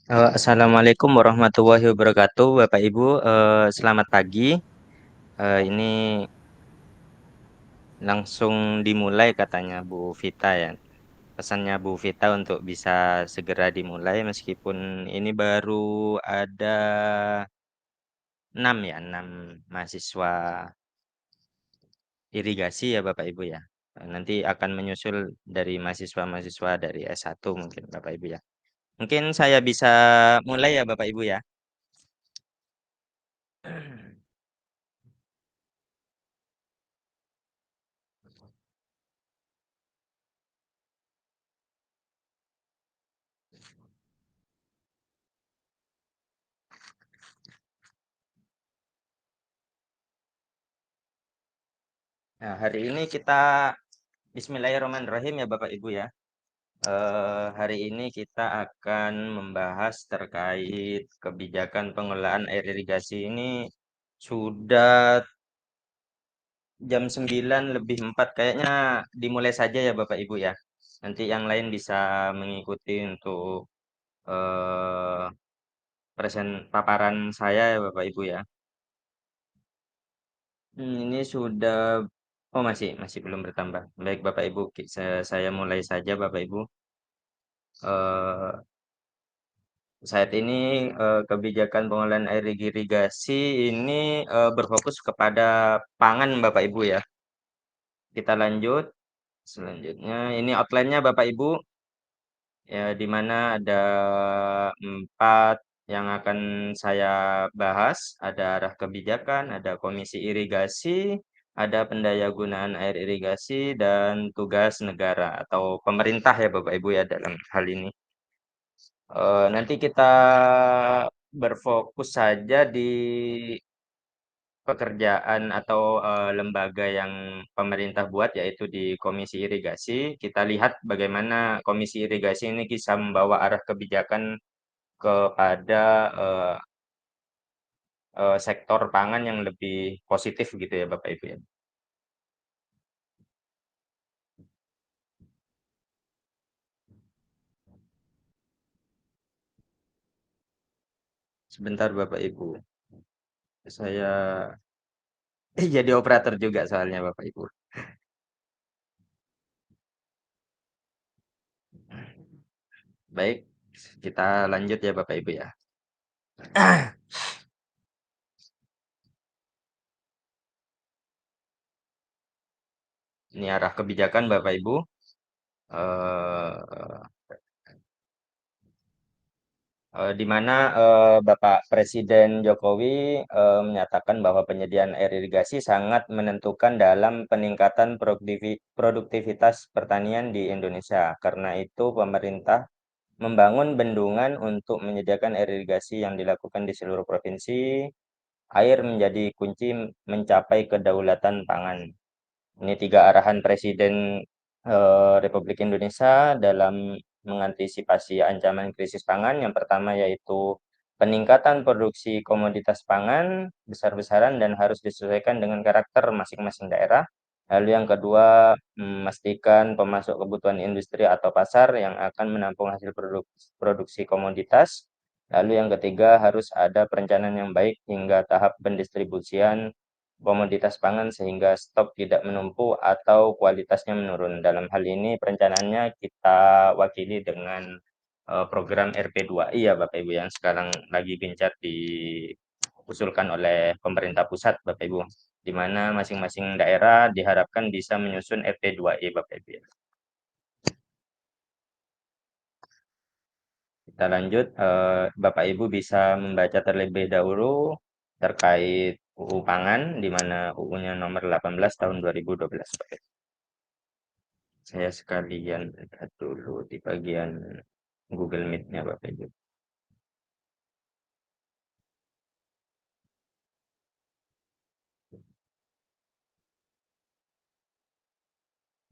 Assalamualaikum warahmatullahi wabarakatuh, Bapak Ibu. Selamat pagi. Ini langsung dimulai katanya Bu Vita ya. Pesannya Bu Vita untuk bisa segera dimulai meskipun ini baru ada 6 ya, 6 mahasiswa irigasi ya Bapak Ibu ya. Nanti akan menyusul dari mahasiswa-mahasiswa dari S1 mungkin Bapak Ibu ya. Mungkin saya bisa mulai ya Bapak Ibu ya. Nah, hari ini kita Bismillahirrahmanirrahim ya Bapak Ibu ya. Hari ini kita akan membahas terkait kebijakan pengelolaan air irigasi ini sudah jam 9 lebih 4 kayaknya dimulai saja ya Bapak Ibu ya. Nanti yang lain bisa mengikuti untuk eh, paparan saya ya Bapak Ibu ya. Ini sudah masih masih belum bertambah. Baik Bapak Ibu, saya mulai saja Bapak Ibu. Eh, Saat ini kebijakan pengelolaan air irigasi ini berfokus kepada pangan Bapak Ibu ya. Kita lanjut. Selanjutnya ini outline-nya Bapak Ibu ya, di mana ada 4 yang akan saya bahas. Ada arah kebijakan, ada komisi irigasi, ada pendayagunaan air irigasi dan tugas negara atau pemerintah ya Bapak Ibu ya dalam hal ini. Nanti kita berfokus saja di pekerjaan atau lembaga yang pemerintah buat yaitu di Komisi Irigasi. Kita lihat bagaimana Komisi Irigasi ini bisa membawa arah kebijakan kepada eh, sektor pangan yang lebih positif gitu ya Bapak Ibu ya. Sebentar Bapak Ibu. Saya jadi operator juga soalnya Bapak Ibu. Baik, kita lanjut ya Bapak Ibu ya. Ini arah kebijakan Bapak Ibu. Eh, di mana Bapak Presiden Jokowi menyatakan bahwa penyediaan air irigasi sangat menentukan dalam peningkatan produktivitas pertanian di Indonesia. Karena itu, pemerintah membangun bendungan untuk menyediakan air irigasi yang dilakukan di seluruh provinsi. Air menjadi kunci mencapai kedaulatan pangan. Ini 3 arahan Presiden Republik Indonesia dalam mengantisipasi ancaman krisis pangan. Yang pertama yaitu peningkatan produksi komoditas pangan besar-besaran dan harus disesuaikan dengan karakter masing-masing daerah. Lalu yang kedua, memastikan pemasok kebutuhan industri atau pasar yang akan menampung hasil produksi komoditas. Lalu yang ketiga, harus ada perencanaan yang baik hingga tahap pendistribusian komoditas pangan sehingga stok tidak menumpuk atau kualitasnya menurun. Dalam hal ini perencanaannya kita wakili dengan program RP2I ya Bapak Ibu yang sekarang lagi gencar diusulkan oleh pemerintah pusat Bapak Ibu, di mana masing-masing daerah diharapkan bisa menyusun RP2I Bapak Ibu ya. Kita lanjut, Bapak Ibu bisa membaca terlebih dahulu terkait UU Pangan, di mana UU-nya nomor 18 tahun 2012. Saya sekalian lihat dulu di bagian Google Meet-nya Bapak Ibu.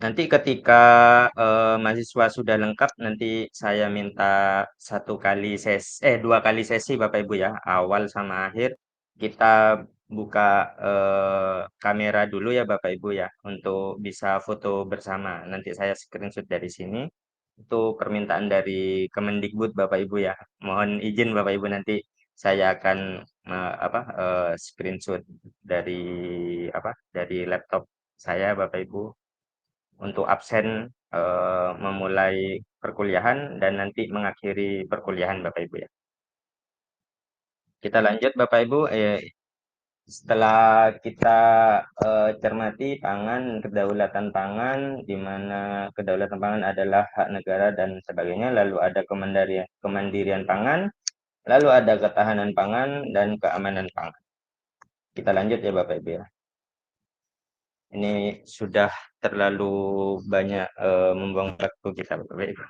Nanti ketika mahasiswa sudah lengkap, nanti saya minta 2 kali sesi Bapak Ibu ya, awal sama akhir. Kita buka kamera dulu ya Bapak Ibu ya, untuk bisa foto bersama. Nanti saya screenshot dari sini. Itu permintaan dari Kemendikbud Bapak Ibu ya. Mohon izin Bapak Ibu nanti saya akan screenshot dari dari laptop saya Bapak Ibu untuk absen memulai perkuliahan dan nanti mengakhiri perkuliahan Bapak Ibu ya. Kita lanjut Bapak Ibu. Setelah kita cermati pangan, kedaulatan pangan, di mana kedaulatan pangan adalah hak negara dan sebagainya, lalu ada kemandirian pangan, lalu ada ketahanan pangan dan keamanan pangan. Kita lanjut ya Bapak Ibu ya. Ini sudah terlalu banyak membuang waktu kita Bapak Ibu.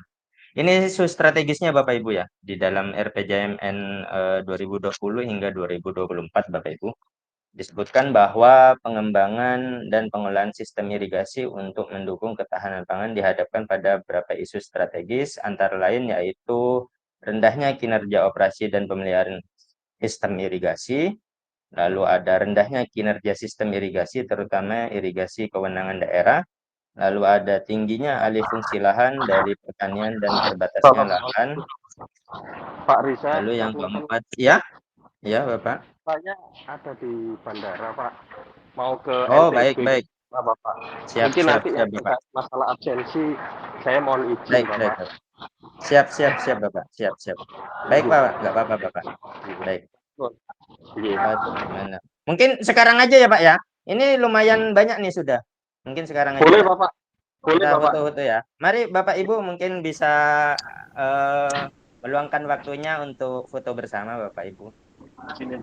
Ini isu strategisnya Bapak Ibu ya, di dalam RPJMN 2020 hingga 2024 Bapak Ibu. Disebutkan bahwa pengembangan dan pengolahan sistem irigasi untuk mendukung ketahanan pangan dihadapkan pada beberapa isu strategis, antara lain yaitu rendahnya kinerja operasi dan pemeliharaan sistem irigasi, lalu ada rendahnya kinerja sistem irigasi, terutama irigasi kewenangan daerah, lalu ada tingginya alih fungsi lahan dari pertanian dan terbatasnya Bapak, lahan, Pak Riza, lalu yang punten, keempat, ya, ya Bapak. saya ada di bandara, Pak. Mau ke Oh, NTB, baik, baik. nah, Bapak. Siap, Mungkin siap, nanti siap yang Bapak. terkait masalah absensi, saya mohon izin, Baik, baik, Bapak. Bapak. Siap, siap, siap, Bapak. Siap, siap. Baik, Pak. Nggak apa-apa, Bapak. Baik. Iya. Aduh, gimana? Mungkin sekarang aja ya, Pak ya. Ini lumayan banyak nih sudah. Mungkin sekarang aja Boleh, ya. Bapak. Boleh, Kita Bapak. foto-foto ya. Mari Bapak Ibu mungkin bisa eh, meluangkan waktunya untuk foto bersama Bapak Ibu. Sini.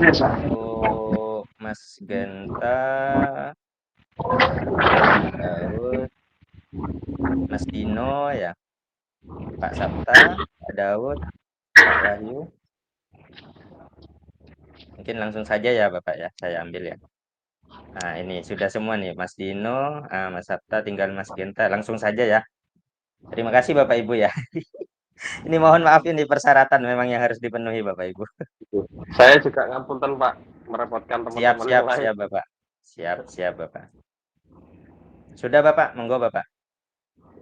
Untuk Mas Genta, Mas Daud, Mas Dino ya, Pak Sabta, Pak Daud, Pak Wahyu. Mungkin langsung saja ya Bapak ya, saya ambil ya. Nah ini sudah semua nih Mas Dino, Mas Sabta, tinggal Mas Genta. Langsung saja ya. Terima kasih Bapak Ibu ya. Ini mohon maaf ini persyaratan memang yang harus dipenuhi Bapak Ibu. Saya juga ngapunten, Pak, merepotkan Siap, teman-teman siap, yang lain. siap Bapak. Siap, siap Bapak. Sudah Bapak, monggo Bapak.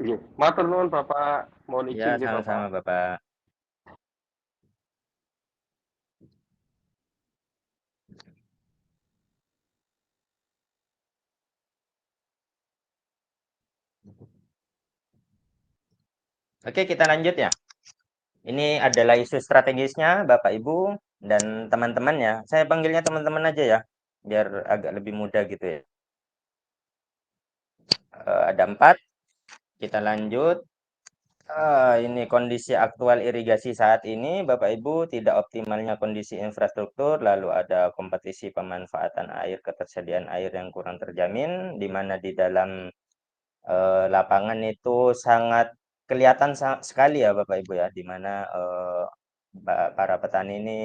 Iya. Matur nuwun, Bapak. Mohon Ya, izin, sama-sama Bapak. Bapak. Oke, kita lanjut ya. Ini adalah isu strategisnya Bapak Ibu dan teman-teman ya. Saya panggilnya teman-teman aja ya, biar agak lebih mudah gitu ya. Ada 4. Kita lanjut. Ini kondisi aktual irigasi saat ini, Bapak Ibu, tidak optimalnya kondisi infrastruktur, lalu ada kompetisi pemanfaatan air, ketersediaan air yang kurang terjamin, di mana di dalam lapangan itu sangat kelihatan sekali ya Bapak Ibu ya, di mana para petani ini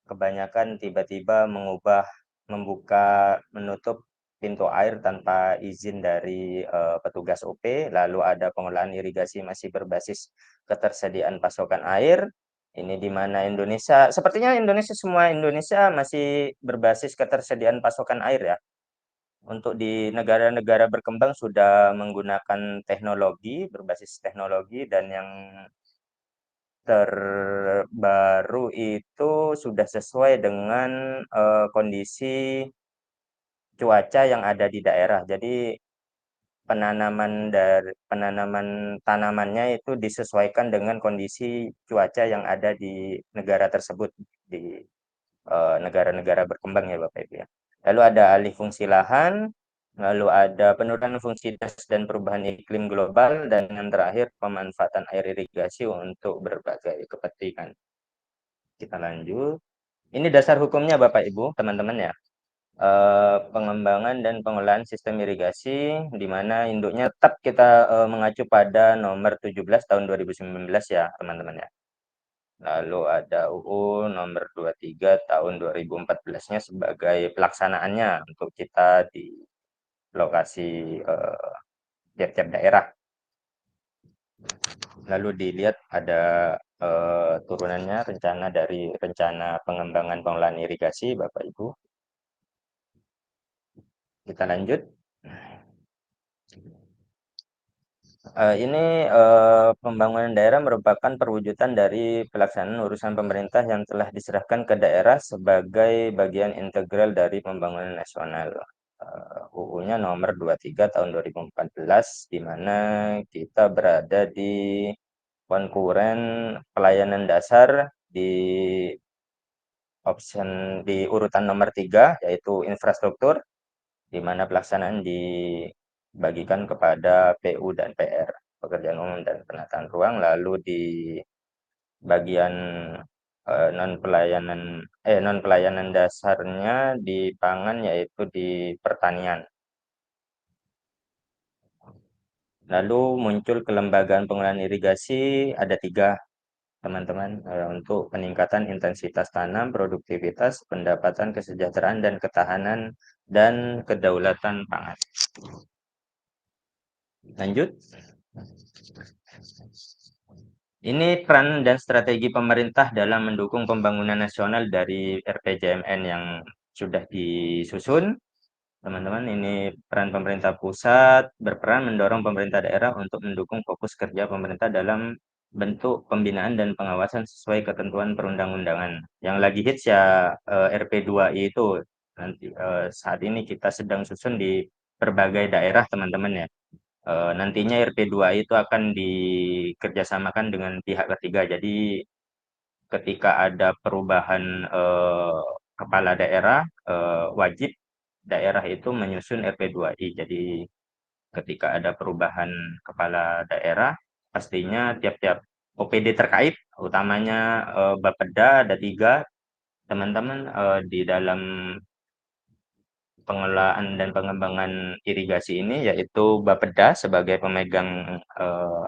kebanyakan tiba-tiba membuka, menutup pintu air tanpa izin dari petugas OP, lalu ada pengolahan irigasi masih berbasis ketersediaan pasokan air. Ini di mana sepertinya semua Indonesia masih berbasis ketersediaan pasokan air ya. Untuk di negara-negara berkembang sudah menggunakan teknologi, berbasis teknologi, dan yang terbaru itu sudah sesuai dengan kondisi cuaca yang ada di daerah. Jadi penanaman tanamannya itu disesuaikan dengan kondisi cuaca yang ada di negara tersebut, di negara-negara berkembang ya Bapak Ibu ya. Lalu ada alih fungsi lahan, lalu ada penurunan fungsi das dan perubahan iklim global, dan yang terakhir pemanfaatan air irigasi untuk berbagai kepentingan. Kita lanjut. Ini dasar hukumnya Bapak Ibu, teman-teman ya. Pengembangan dan pengolahan sistem irigasi, di mana induknya tetap kita mengacu pada nomor 17 tahun 2019 ya, teman-teman ya. Lalu ada UU nomor 23 tahun 2014-nya sebagai pelaksanaannya untuk kita di lokasi tiap-tiap daerah. Lalu dilihat ada turunannya rencana dari rencana pengembangan pengelolaan irigasi, Bapak Ibu. Kita lanjut. Ini pembangunan daerah merupakan perwujudan dari pelaksanaan urusan pemerintah yang telah diserahkan ke daerah sebagai bagian integral dari pembangunan nasional. UU-nya nomor 23 tahun 2014, di mana kita berada di konkuren pelayanan dasar di option di urutan nomor 3, yaitu infrastruktur, di mana pelaksanaan dibagikan kepada PU dan PR, pekerjaan umum dan penataan ruang. Lalu di bagian non pelayanan dasarnya di pangan, yaitu di pertanian. Lalu muncul kelembagaan pengelolaan irigasi, ada 3, teman-teman, untuk peningkatan intensitas tanam, produktivitas, pendapatan, kesejahteraan, dan ketahanan dan kedaulatan pangan. Lanjut. Ini peran dan strategi pemerintah dalam mendukung pembangunan nasional dari RPJMN yang sudah disusun. Teman-teman, ini peran pemerintah pusat berperan mendorong pemerintah daerah untuk mendukung fokus kerja pemerintah dalam bentuk pembinaan dan pengawasan sesuai ketentuan perundang-undangan. Yang lagi hits ya RP2I itu. Nanti saat ini kita sedang susun di berbagai daerah, teman-teman ya. Nantinya RP2 itu akan dikerjasamakan dengan pihak ketiga. Jadi ketika ada perubahan kepala daerah, wajib daerah itu menyusun RP2I. Jadi ketika ada perubahan kepala daerah, pastinya tiap-tiap OPD terkait, utamanya Bapeda, ada 3, teman-teman, di dalam pengelolaan dan pengembangan irigasi ini, yaitu Bapeda sebagai pemegang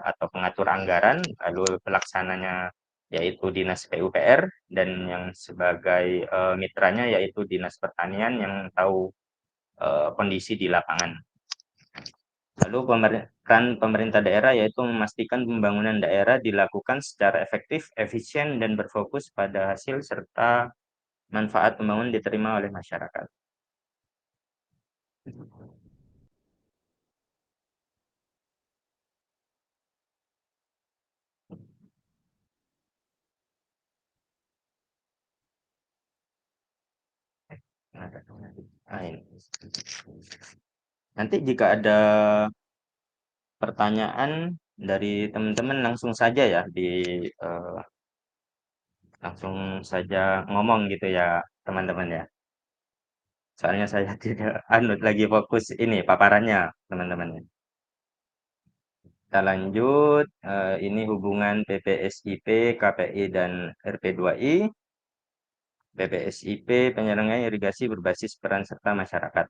atau pengatur anggaran, lalu pelaksananya yaitu Dinas PUPR, dan yang sebagai mitranya yaitu Dinas Pertanian yang tahu kondisi di lapangan. Lalu peran pemerintah daerah yaitu memastikan pembangunan daerah dilakukan secara efektif, efisien, dan berfokus pada hasil serta manfaat pembangunan diterima oleh masyarakat. Nah, ini. Nanti jika ada pertanyaan dari teman-teman langsung saja ya langsung saja ngomong gitu ya, teman-teman ya. Soalnya saya tidak lagi fokus ini paparannya, teman-teman ya. Kita lanjut. Ini hubungan PPSIP, KPI, dan RP2I. PPSIP penyelenggara irigasi berbasis peran serta masyarakat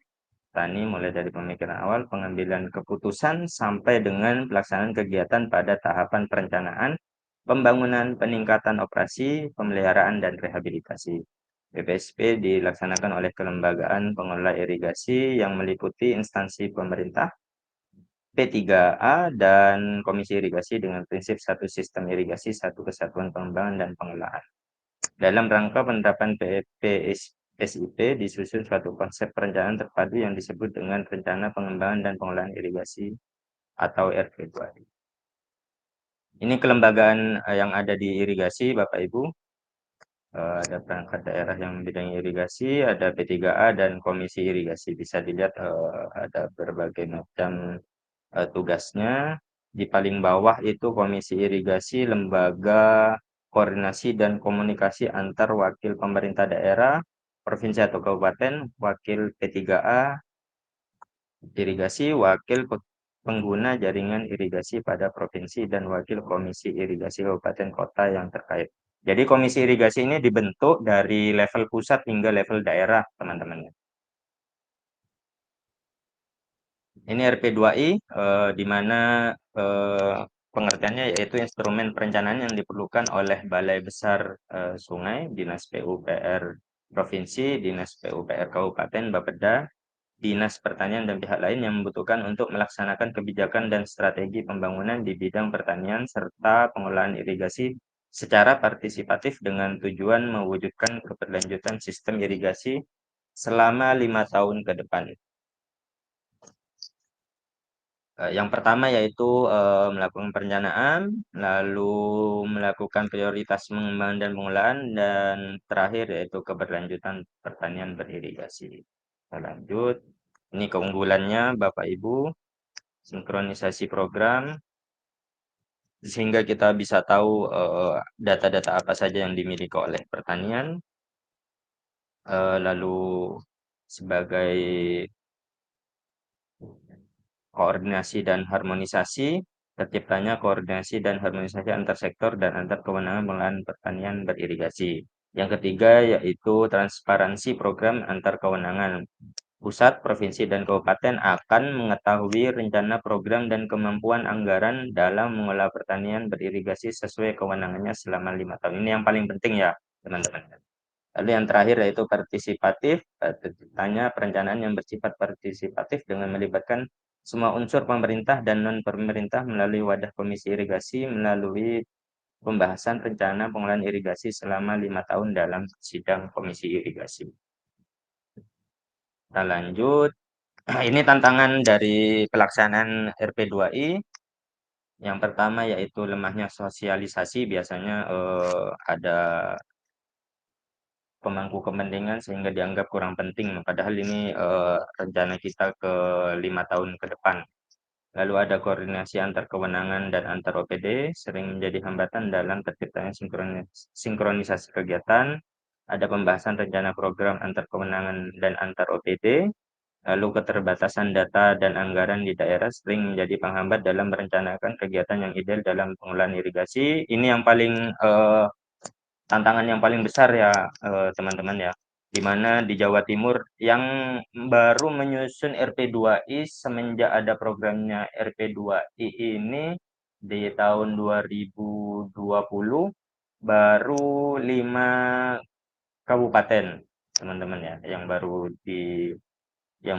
tani, mulai dari pemikiran awal, pengambilan keputusan, sampai dengan pelaksanaan kegiatan pada tahapan perencanaan, pembangunan, peningkatan operasi, pemeliharaan, dan rehabilitasi. PPSP dilaksanakan oleh kelembagaan pengelola irigasi yang meliputi instansi pemerintah, P3A, dan Komisi Irigasi dengan prinsip satu sistem irigasi, satu kesatuan pengembangan dan pengelolaan. Dalam rangka penerapan PPSIP disusun suatu konsep perencanaan terpadu yang disebut dengan Rencana Pengembangan dan Pengelolaan Irigasi atau RP2I. Ini kelembagaan yang ada di irigasi, Bapak Ibu. Ada perangkat daerah yang membidangi irigasi, ada P3A dan Komisi Irigasi. Bisa dilihat ada berbagai macam tugasnya. Di paling bawah itu Komisi Irigasi, lembaga koordinasi dan komunikasi antar wakil pemerintah daerah, provinsi atau kabupaten, wakil P3A irigasi, wakil pengguna jaringan irigasi pada provinsi, dan wakil komisi irigasi kabupaten kota yang terkait. Jadi komisi irigasi ini dibentuk dari level pusat hingga level daerah, teman-teman. Ini RP2I, di mana pengertiannya yaitu instrumen perencanaan yang diperlukan oleh Balai Besar Sungai, Dinas PUPR Provinsi, Dinas PUPR Kabupaten, Bapeda, Dinas Pertanian, dan pihak lain yang membutuhkan untuk melaksanakan kebijakan dan strategi pembangunan di bidang pertanian serta pengelolaan irigasi secara partisipatif dengan tujuan mewujudkan keberlanjutan sistem irigasi selama 5 tahun ke depan. Yang pertama yaitu melakukan perencanaan, lalu melakukan prioritas pengembangan dan pengolahan, dan terakhir yaitu keberlanjutan pertanian beririgasi. Kita lanjut. Ini keunggulannya Bapak Ibu, sinkronisasi program, sehingga kita bisa tahu data-data apa saja yang dimiliki oleh pertanian, lalu sebagai koordinasi dan harmonisasi, terciptanya koordinasi dan harmonisasi antar sektor dan antar kewenangan pengelolaan pertanian beririgasi. Yang ketiga yaitu transparansi program antar kewenangan. Pusat, provinsi, dan kabupaten akan mengetahui rencana program dan kemampuan anggaran dalam mengelola pertanian beririgasi sesuai kewenangannya selama 5 tahun. Ini yang paling penting ya, teman-teman. Lalu yang terakhir yaitu partisipatif, terciptanya perencanaan yang bersifat partisipatif dengan melibatkan semua unsur pemerintah dan non-pemerintah melalui wadah komisi irigasi, melalui pembahasan rencana pengelolaan irigasi selama 5 tahun dalam sidang komisi irigasi. Kita lanjut. Ini tantangan dari pelaksanaan RP2I. Yang pertama yaitu lemahnya sosialisasi, biasanya ada pemangku kepentingan sehingga dianggap kurang penting. Padahal ini rencana kita ke 5 tahun ke depan. Lalu ada koordinasi antar kewenangan dan antar OPD sering menjadi hambatan dalam terciptanya sinkronisasi kegiatan. Ada pembahasan rencana program antar kewenangan dan antar OPD. Lalu keterbatasan data dan anggaran di daerah sering menjadi penghambat dalam merencanakan kegiatan yang ideal dalam pengelolaan irigasi. Ini yang paling tantangan yang paling besar ya teman-teman ya, di mana di Jawa Timur yang baru menyusun RP2I semenjak ada programnya RP2I ini di tahun 2020 baru 5 kabupaten teman-teman ya yang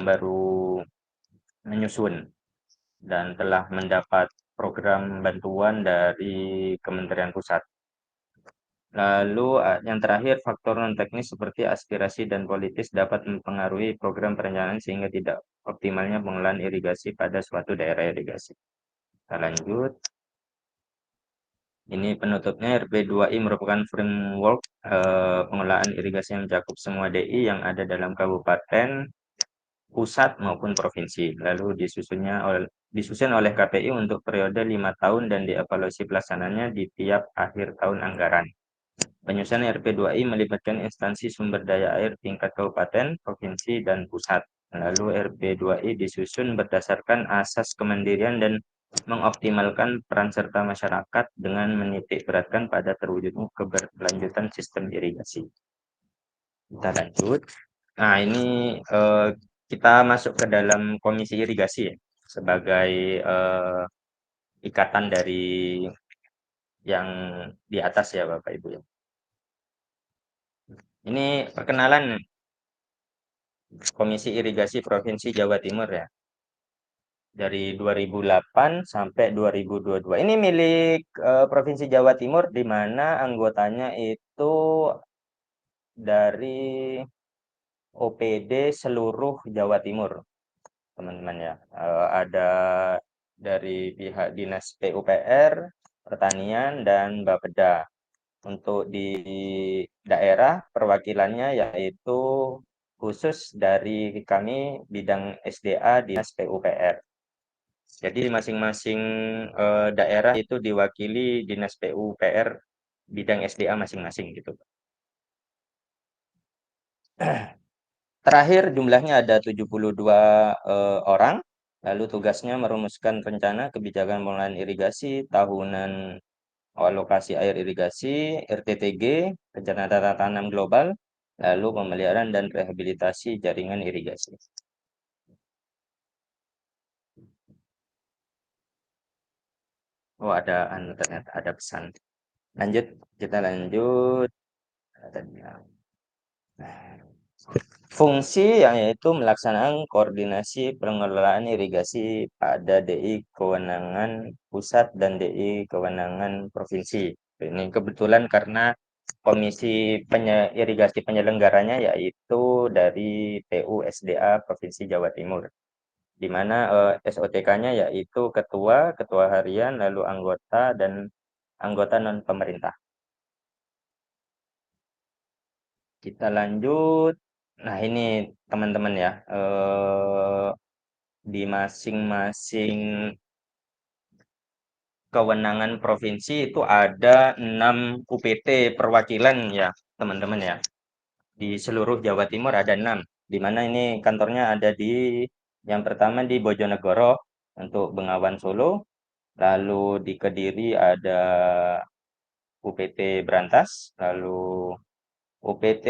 baru menyusun dan telah mendapat program bantuan dari Kementerian Pusat. Lalu yang terakhir, faktor non-teknis seperti aspirasi dan politis dapat mempengaruhi program perencanaan sehingga tidak optimalnya pengelolaan irigasi pada suatu daerah irigasi. Kita lanjut. Ini penutupnya, RP2I merupakan framework pengelolaan irigasi yang mencakup semua DI yang ada dalam kabupaten, pusat maupun provinsi. Lalu disusun oleh KPI untuk periode 5 tahun dan dievaluasi pelaksanaannya di tiap akhir tahun anggaran. Penyusunan RP2I melibatkan instansi sumber daya air tingkat kabupaten, provinsi, dan pusat. Lalu RP2I disusun berdasarkan asas kemandirian dan mengoptimalkan peran serta masyarakat dengan menitik beratkan pada terwujudnya keberlanjutan sistem irigasi. Kita lanjut. Nah, ini kita masuk ke dalam komisi irigasi ya, sebagai ikatan dari yang di atas ya Bapak Ibu ya. Ini perkenalan Komisi Irigasi Provinsi Jawa Timur ya. Dari 2008 sampai 2022. Ini milik Provinsi Jawa Timur di mana anggotanya itu dari OPD seluruh Jawa Timur, teman-teman ya. Ada dari pihak Dinas PUPR, Pertanian, dan Bapeda. Untuk di daerah perwakilannya yaitu khusus dari kami bidang SDA Dinas PUPR. Jadi masing-masing daerah itu diwakili Dinas PUPR bidang SDA masing-masing gitu. Terakhir jumlahnya ada 72 orang. Lalu tugasnya merumuskan rencana kebijakan pengelolaan irigasi tahunan, alokasi air irigasi, RTTG, rencana tata tanam global, lalu pemeliharaan dan rehabilitasi jaringan irigasi. Oh, ternyata ada pesan. Lanjut, kita lanjut. Fungsi yang yaitu melaksanakan koordinasi pengelolaan irigasi pada DI kewenangan pusat dan DI kewenangan provinsi. Ini kebetulan karena komisi irigasi penyelenggaranya yaitu dari PU SDA Provinsi Jawa Timur, di mana SOTK-nya yaitu ketua, ketua harian, lalu anggota dan anggota non pemerintah. Kita lanjut. Nah, ini teman-teman ya, di masing-masing kewenangan provinsi itu ada 6 UPT perwakilan ya, teman-teman ya. Di seluruh Jawa Timur ada 6, di mana ini kantornya ada di yang pertama di Bojonegoro untuk Bengawan Solo, lalu di Kediri ada UPT Brantas, lalu UPT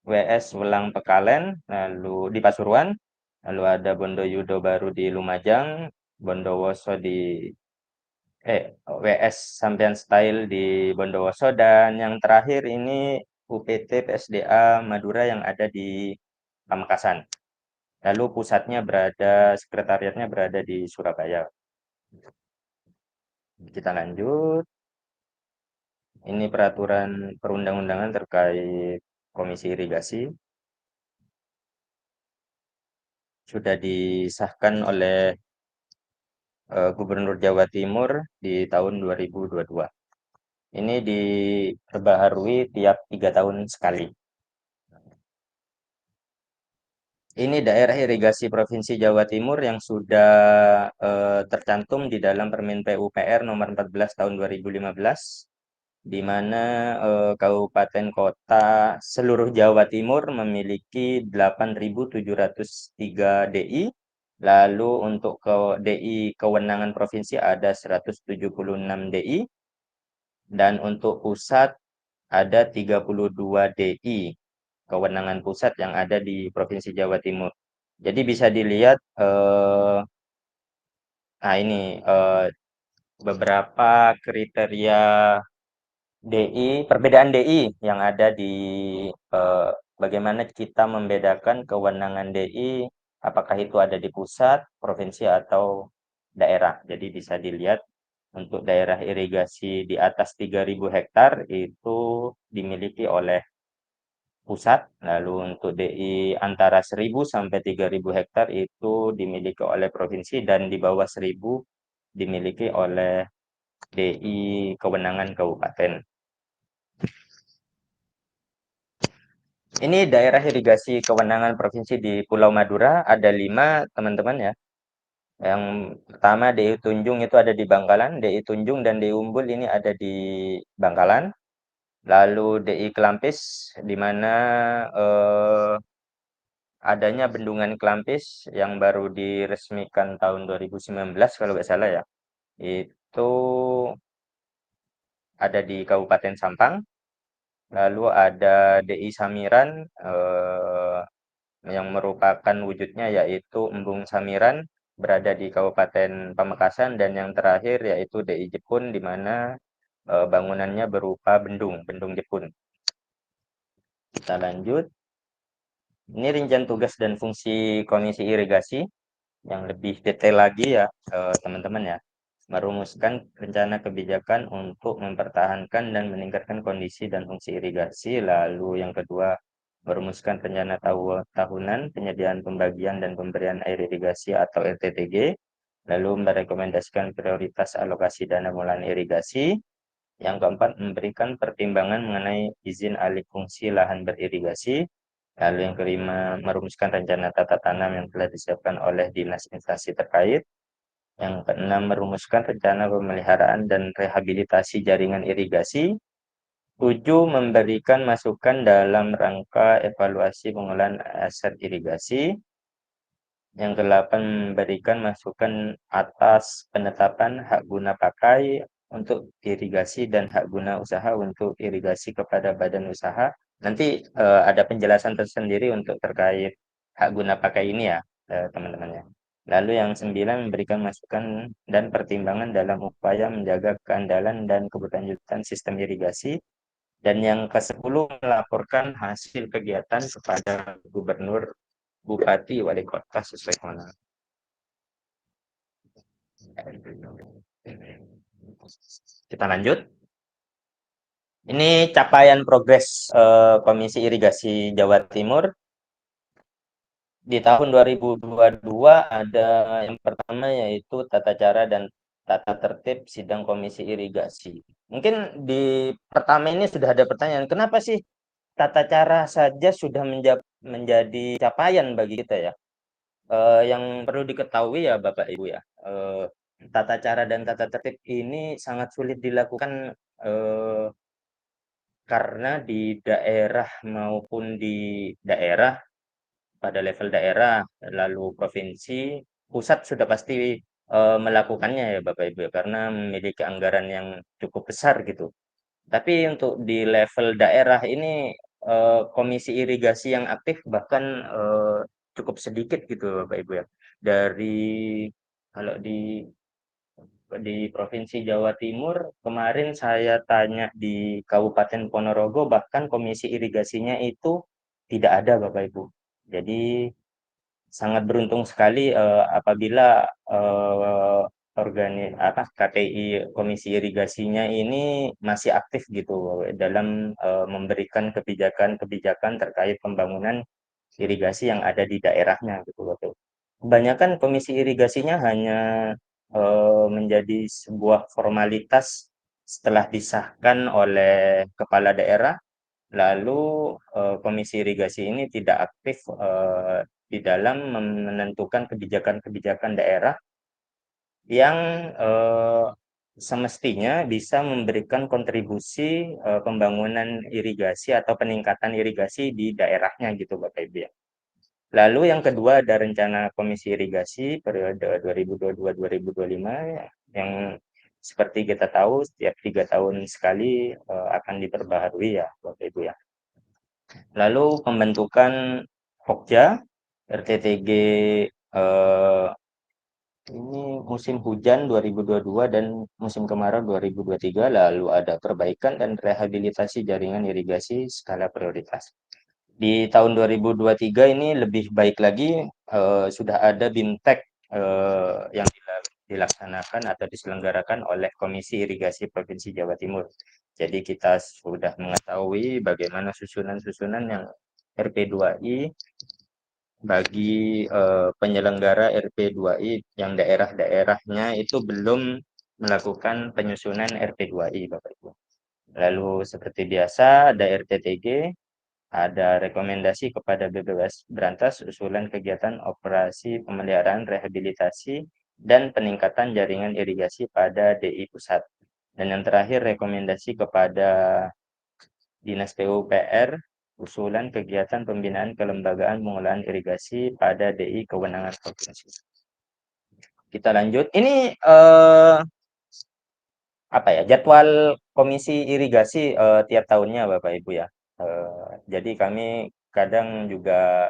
WS Welang Pekalen, lalu di Pasuruan, lalu ada Bondoyudo baru di Lumajang, Bondowoso di WS Sampian Style di Bondowoso, dan yang terakhir ini UPT PSDA Madura yang ada di Pamekasan. Lalu sekretariatnya berada di Surabaya. Kita lanjut. Ini peraturan perundang-undangan terkait Komisi Irigasi. Sudah disahkan oleh Gubernur Jawa Timur di tahun 2022. Ini diperbaharui tiap 3 tahun sekali. Ini daerah irigasi Provinsi Jawa Timur yang sudah tercantum di dalam Permen PUPR nomor 14 tahun 2015, di mana kabupaten kota seluruh Jawa Timur memiliki 8.703 DI. Lalu untuk DI kewenangan provinsi ada 176 DI, dan untuk pusat ada 32 DI kewenangan pusat yang ada di Provinsi Jawa Timur. Jadi bisa dilihat, nah ini beberapa kriteria DI, perbedaan DI yang ada di bagaimana kita membedakan kewenangan DI, apakah itu ada di pusat, provinsi, atau daerah. Jadi bisa dilihat untuk daerah irigasi di atas 3.000 hektar itu dimiliki oleh pusat, lalu untuk DI antara 1.000 sampai 3.000 hektar itu dimiliki oleh provinsi, dan di bawah 1.000 dimiliki oleh DI kewenangan kabupaten. Ini daerah irigasi kewenangan provinsi di Pulau Madura, ada 5 teman-teman ya. Yang pertama DI Tunjung itu ada di Bangkalan, DI Tunjung dan DI Umbul ini ada di Bangkalan. Lalu DI Kelampis, di mana adanya bendungan Kelampis yang baru diresmikan tahun 2019 kalau nggak salah ya. Itu ada di Kabupaten Sampang. Lalu ada DI Samiran yang merupakan wujudnya yaitu Embung Samiran, berada di Kabupaten Pamekasan, dan yang terakhir yaitu DI Jepun, di mana bangunannya berupa bendung Jepun. Kita lanjut. Ini rincian tugas dan fungsi Komisi Irigasi yang lebih detail lagi ya, teman-teman ya. Merumuskan rencana kebijakan untuk mempertahankan dan meningkatkan kondisi dan fungsi irigasi. Lalu yang kedua, merumuskan rencana tahunan penyediaan, pembagian, dan pemberian air irigasi atau RTTG. Lalu merekomendasikan prioritas alokasi dana pengelolaan irigasi. Yang keempat, memberikan pertimbangan mengenai izin alih fungsi lahan beririgasi. Lalu yang kelima, merumuskan rencana tata tanam yang telah disiapkan oleh dinas instansi terkait. Yang keenam, merumuskan rencana pemeliharaan dan rehabilitasi jaringan irigasi. 7, memberikan masukan dalam rangka evaluasi pengelolaan aset irigasi. Yang ke-8, memberikan masukan atas penetapan hak guna pakai untuk irigasi dan hak guna usaha untuk irigasi kepada badan usaha. Nanti ada penjelasan tersendiri untuk terkait hak guna pakai ini ya, teman-teman ya. Lalu yang 9, memberikan masukan dan pertimbangan dalam upaya menjaga keandalan dan keberlanjutan sistem irigasi. Dan yang ke-10, melaporkan hasil kegiatan kepada gubernur, bupati, wali kota sesuai kewenangan. Kita lanjut. Ini capaian progres Komisi Irigasi Jawa Timur di tahun 2022 ada yang pertama yaitu tata cara dan tata tertib sidang Komisi Irigasi. Mungkin di pertama ini sudah ada pertanyaan, kenapa sih tata cara saja sudah menjadi capaian bagi kita ya? Yang perlu diketahui ya Bapak Ibu ya, tata cara dan tata tertib ini sangat sulit dilakukan eh, karena di daerah maupun di daerah, pada level daerah, lalu provinsi, pusat sudah pasti melakukannya ya Bapak Ibu ya, karena memiliki anggaran yang cukup besar gitu. Tapi untuk di level daerah ini komisi irigasi yang aktif bahkan cukup sedikit gitu Bapak Ibu ya. Dari kalau di Provinsi Jawa Timur kemarin saya tanya di Kabupaten Ponorogo bahkan komisi irigasinya itu tidak ada Bapak Ibu. Jadi sangat beruntung sekali apabila eh, KTI Komisi Irigasinya ini masih aktif gitu dalam memberikan kebijakan-kebijakan terkait pembangunan irigasi yang ada di daerahnya gitu loh. Kebanyakan komisi irigasinya hanya menjadi sebuah formalitas setelah disahkan oleh kepala daerah. Lalu komisi irigasi ini tidak aktif di dalam menentukan kebijakan-kebijakan daerah yang eh, semestinya bisa memberikan kontribusi pembangunan irigasi atau peningkatan irigasi di daerahnya gitu Bapak Ibu ya. Lalu yang kedua ada rencana Komisi Irigasi periode 2022-2025 yang seperti kita tahu setiap 3 tahun sekali akan diperbaharui ya Bapak Ibu ya. Lalu pembentukan Pokja RTTG eh, ini musim hujan 2022 dan musim kemarau 2023, lalu ada perbaikan dan rehabilitasi jaringan irigasi skala prioritas. Di tahun 2023 ini lebih baik lagi, sudah ada BIMTEK yang dilaksanakan atau diselenggarakan oleh Komisi Irigasi Provinsi Jawa Timur. Jadi kita sudah mengetahui bagaimana susunan-susunan yang RP2I bagi penyelenggara RP2I yang daerah-daerahnya itu belum melakukan penyusunan RP2I, Bapak Ibu. Lalu seperti biasa ada RTTG, ada rekomendasi kepada BPWS Berantas usulan kegiatan operasi pemeliharaan rehabilitasi dan peningkatan jaringan irigasi pada DI Pusat. Dan yang terakhir rekomendasi kepada Dinas PUPR usulan kegiatan pembinaan kelembagaan pengelolaan irigasi pada DI kewenangan provinsi. Kita lanjut. Ini apa ya jadwal komisi irigasi tiap tahunnya Bapak Ibu ya. Jadi kami kadang juga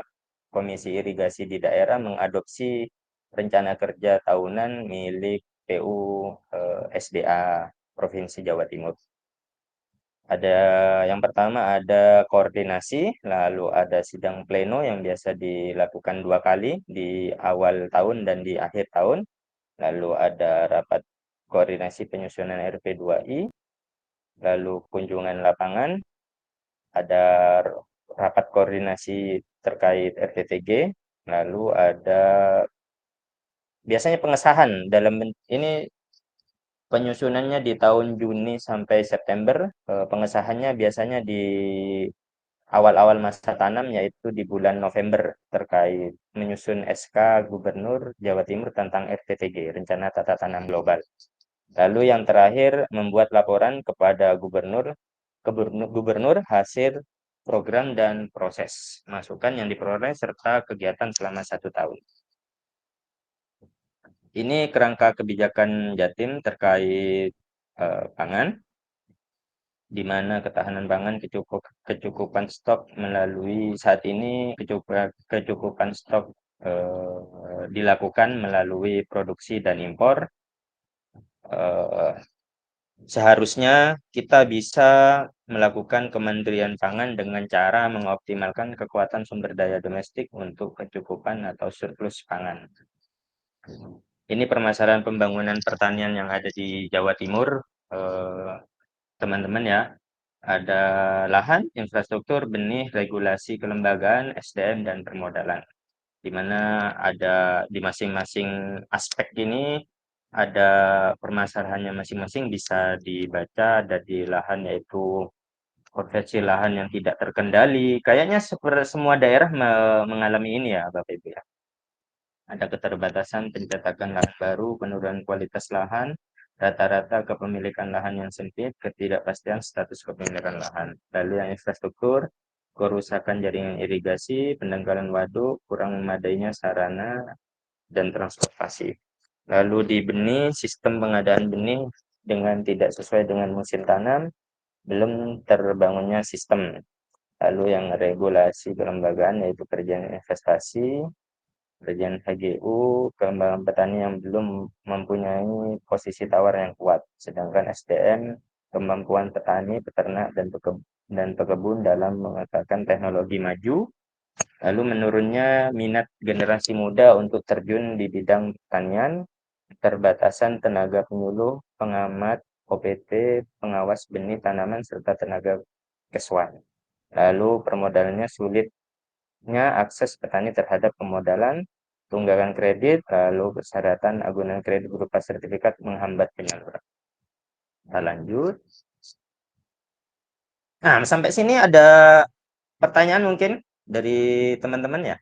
komisi irigasi di daerah mengadopsi rencana kerja tahunan milik PU SDA Provinsi Jawa Timur. Ada yang pertama ada koordinasi, lalu ada sidang pleno yang biasa dilakukan 2 kali di awal tahun dan di akhir tahun. Lalu ada rapat koordinasi penyusunan RP2I, lalu kunjungan lapangan, ada rapat koordinasi terkait RTTG, lalu ada biasanya pengesahan ini penyusunannya di tahun Juni sampai September, pengesahannya biasanya di awal-awal masa tanam yaitu di bulan November terkait menyusun SK Gubernur Jawa Timur tentang RTTG, Rencana Tata Tanam Global. Lalu yang terakhir membuat laporan kepada gubernur hasil program dan proses masukan yang diperoleh serta kegiatan selama 1 tahun. Ini kerangka kebijakan Jatim terkait pangan, di mana ketahanan pangan kecukupan stok melalui saat ini kecukupan stok dilakukan melalui produksi dan impor. Eh, Seharusnya kita bisa melakukan kemandirian pangan dengan cara mengoptimalkan kekuatan sumber daya domestik untuk kecukupan atau surplus pangan. Ini permasalahan pembangunan pertanian yang ada di Jawa Timur, eh, teman-teman ya. Ada lahan, infrastruktur, benih, regulasi kelembagaan, SDM, dan permodalan. Di mana ada di masing-masing aspek ini ada permasalahannya masing-masing bisa dibaca. Ada di lahan yaitu potensi lahan yang tidak terkendali. Kayaknya semua daerah mengalami ini ya, Bapak Ibu ya. Ada keterbatasan pencetakan lahan baru, penurunan kualitas lahan, rata-rata kepemilikan lahan yang sempit, ketidakpastian status kepemilikan lahan. Lalu yang infrastruktur, kerusakan jaringan irigasi, pendangkalan waduk, kurang memadainya sarana dan transportasi. Lalu di benih, sistem pengadaan benih dengan tidak sesuai dengan musim tanam, belum terbangunnya sistem. Lalu yang regulasi kelembagaan yaitu kerjaan investasi, kerjaan HGU, pengembangan petani yang belum mempunyai posisi tawar yang kuat, sedangkan SDM, kemampuan petani, peternak, dan pekebun dalam menggunakan teknologi maju, lalu menurunnya minat generasi muda untuk terjun di bidang pertanian, keterbatasan tenaga penyuluh, pengamat, OPT, pengawas benih tanaman, serta tenaga kesuan. Lalu permodalannya sulitnya akses petani terhadap pemodalan, tunggakan kredit, lalu persyaratan agunan kredit berupa sertifikat menghambat penyaluran. Kita lanjut. Nah, sampai sini ada pertanyaan mungkin dari teman-teman ya.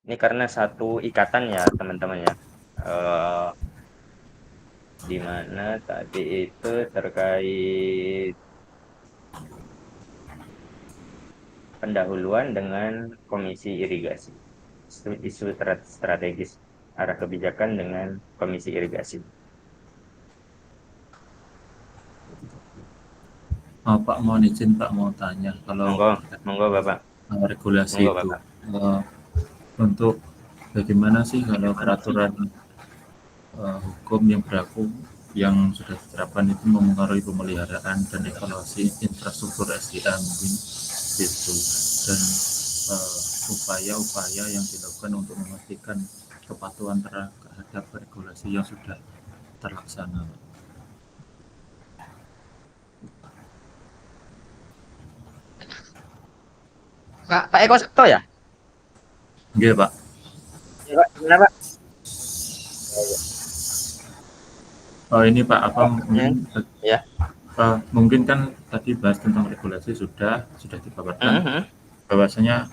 Ini karena satu ikatan ya teman-teman ya. Eh, di mana tadi itu terkait pendahuluan dengan Komisi Irigasi. Isu strategis arah kebijakan dengan Komisi Irigasi. Pak mohon izin Pak mau tanya kalau Monggo, monggo Bapak. regulasi Monggo itu Bapak. eh, untuk bagaimana sih kalau peraturan hukum yang berlaku yang sudah diterapkan itu memengaruhi pemeliharaan dan evaluasi infrastruktur SDA mungkin itu dan upaya-upaya yang dilakukan untuk memastikan kepatuhan terhadap regulasi yang sudah terlaksana. Pak Eko Sabto ya? Oke Pak. Ya, Pak, gimana Pak? Ini Pak apa Hmm, mungkin ya. mungkin kan tadi bahas tentang regulasi sudah dipaparkan Mhm. bahwasanya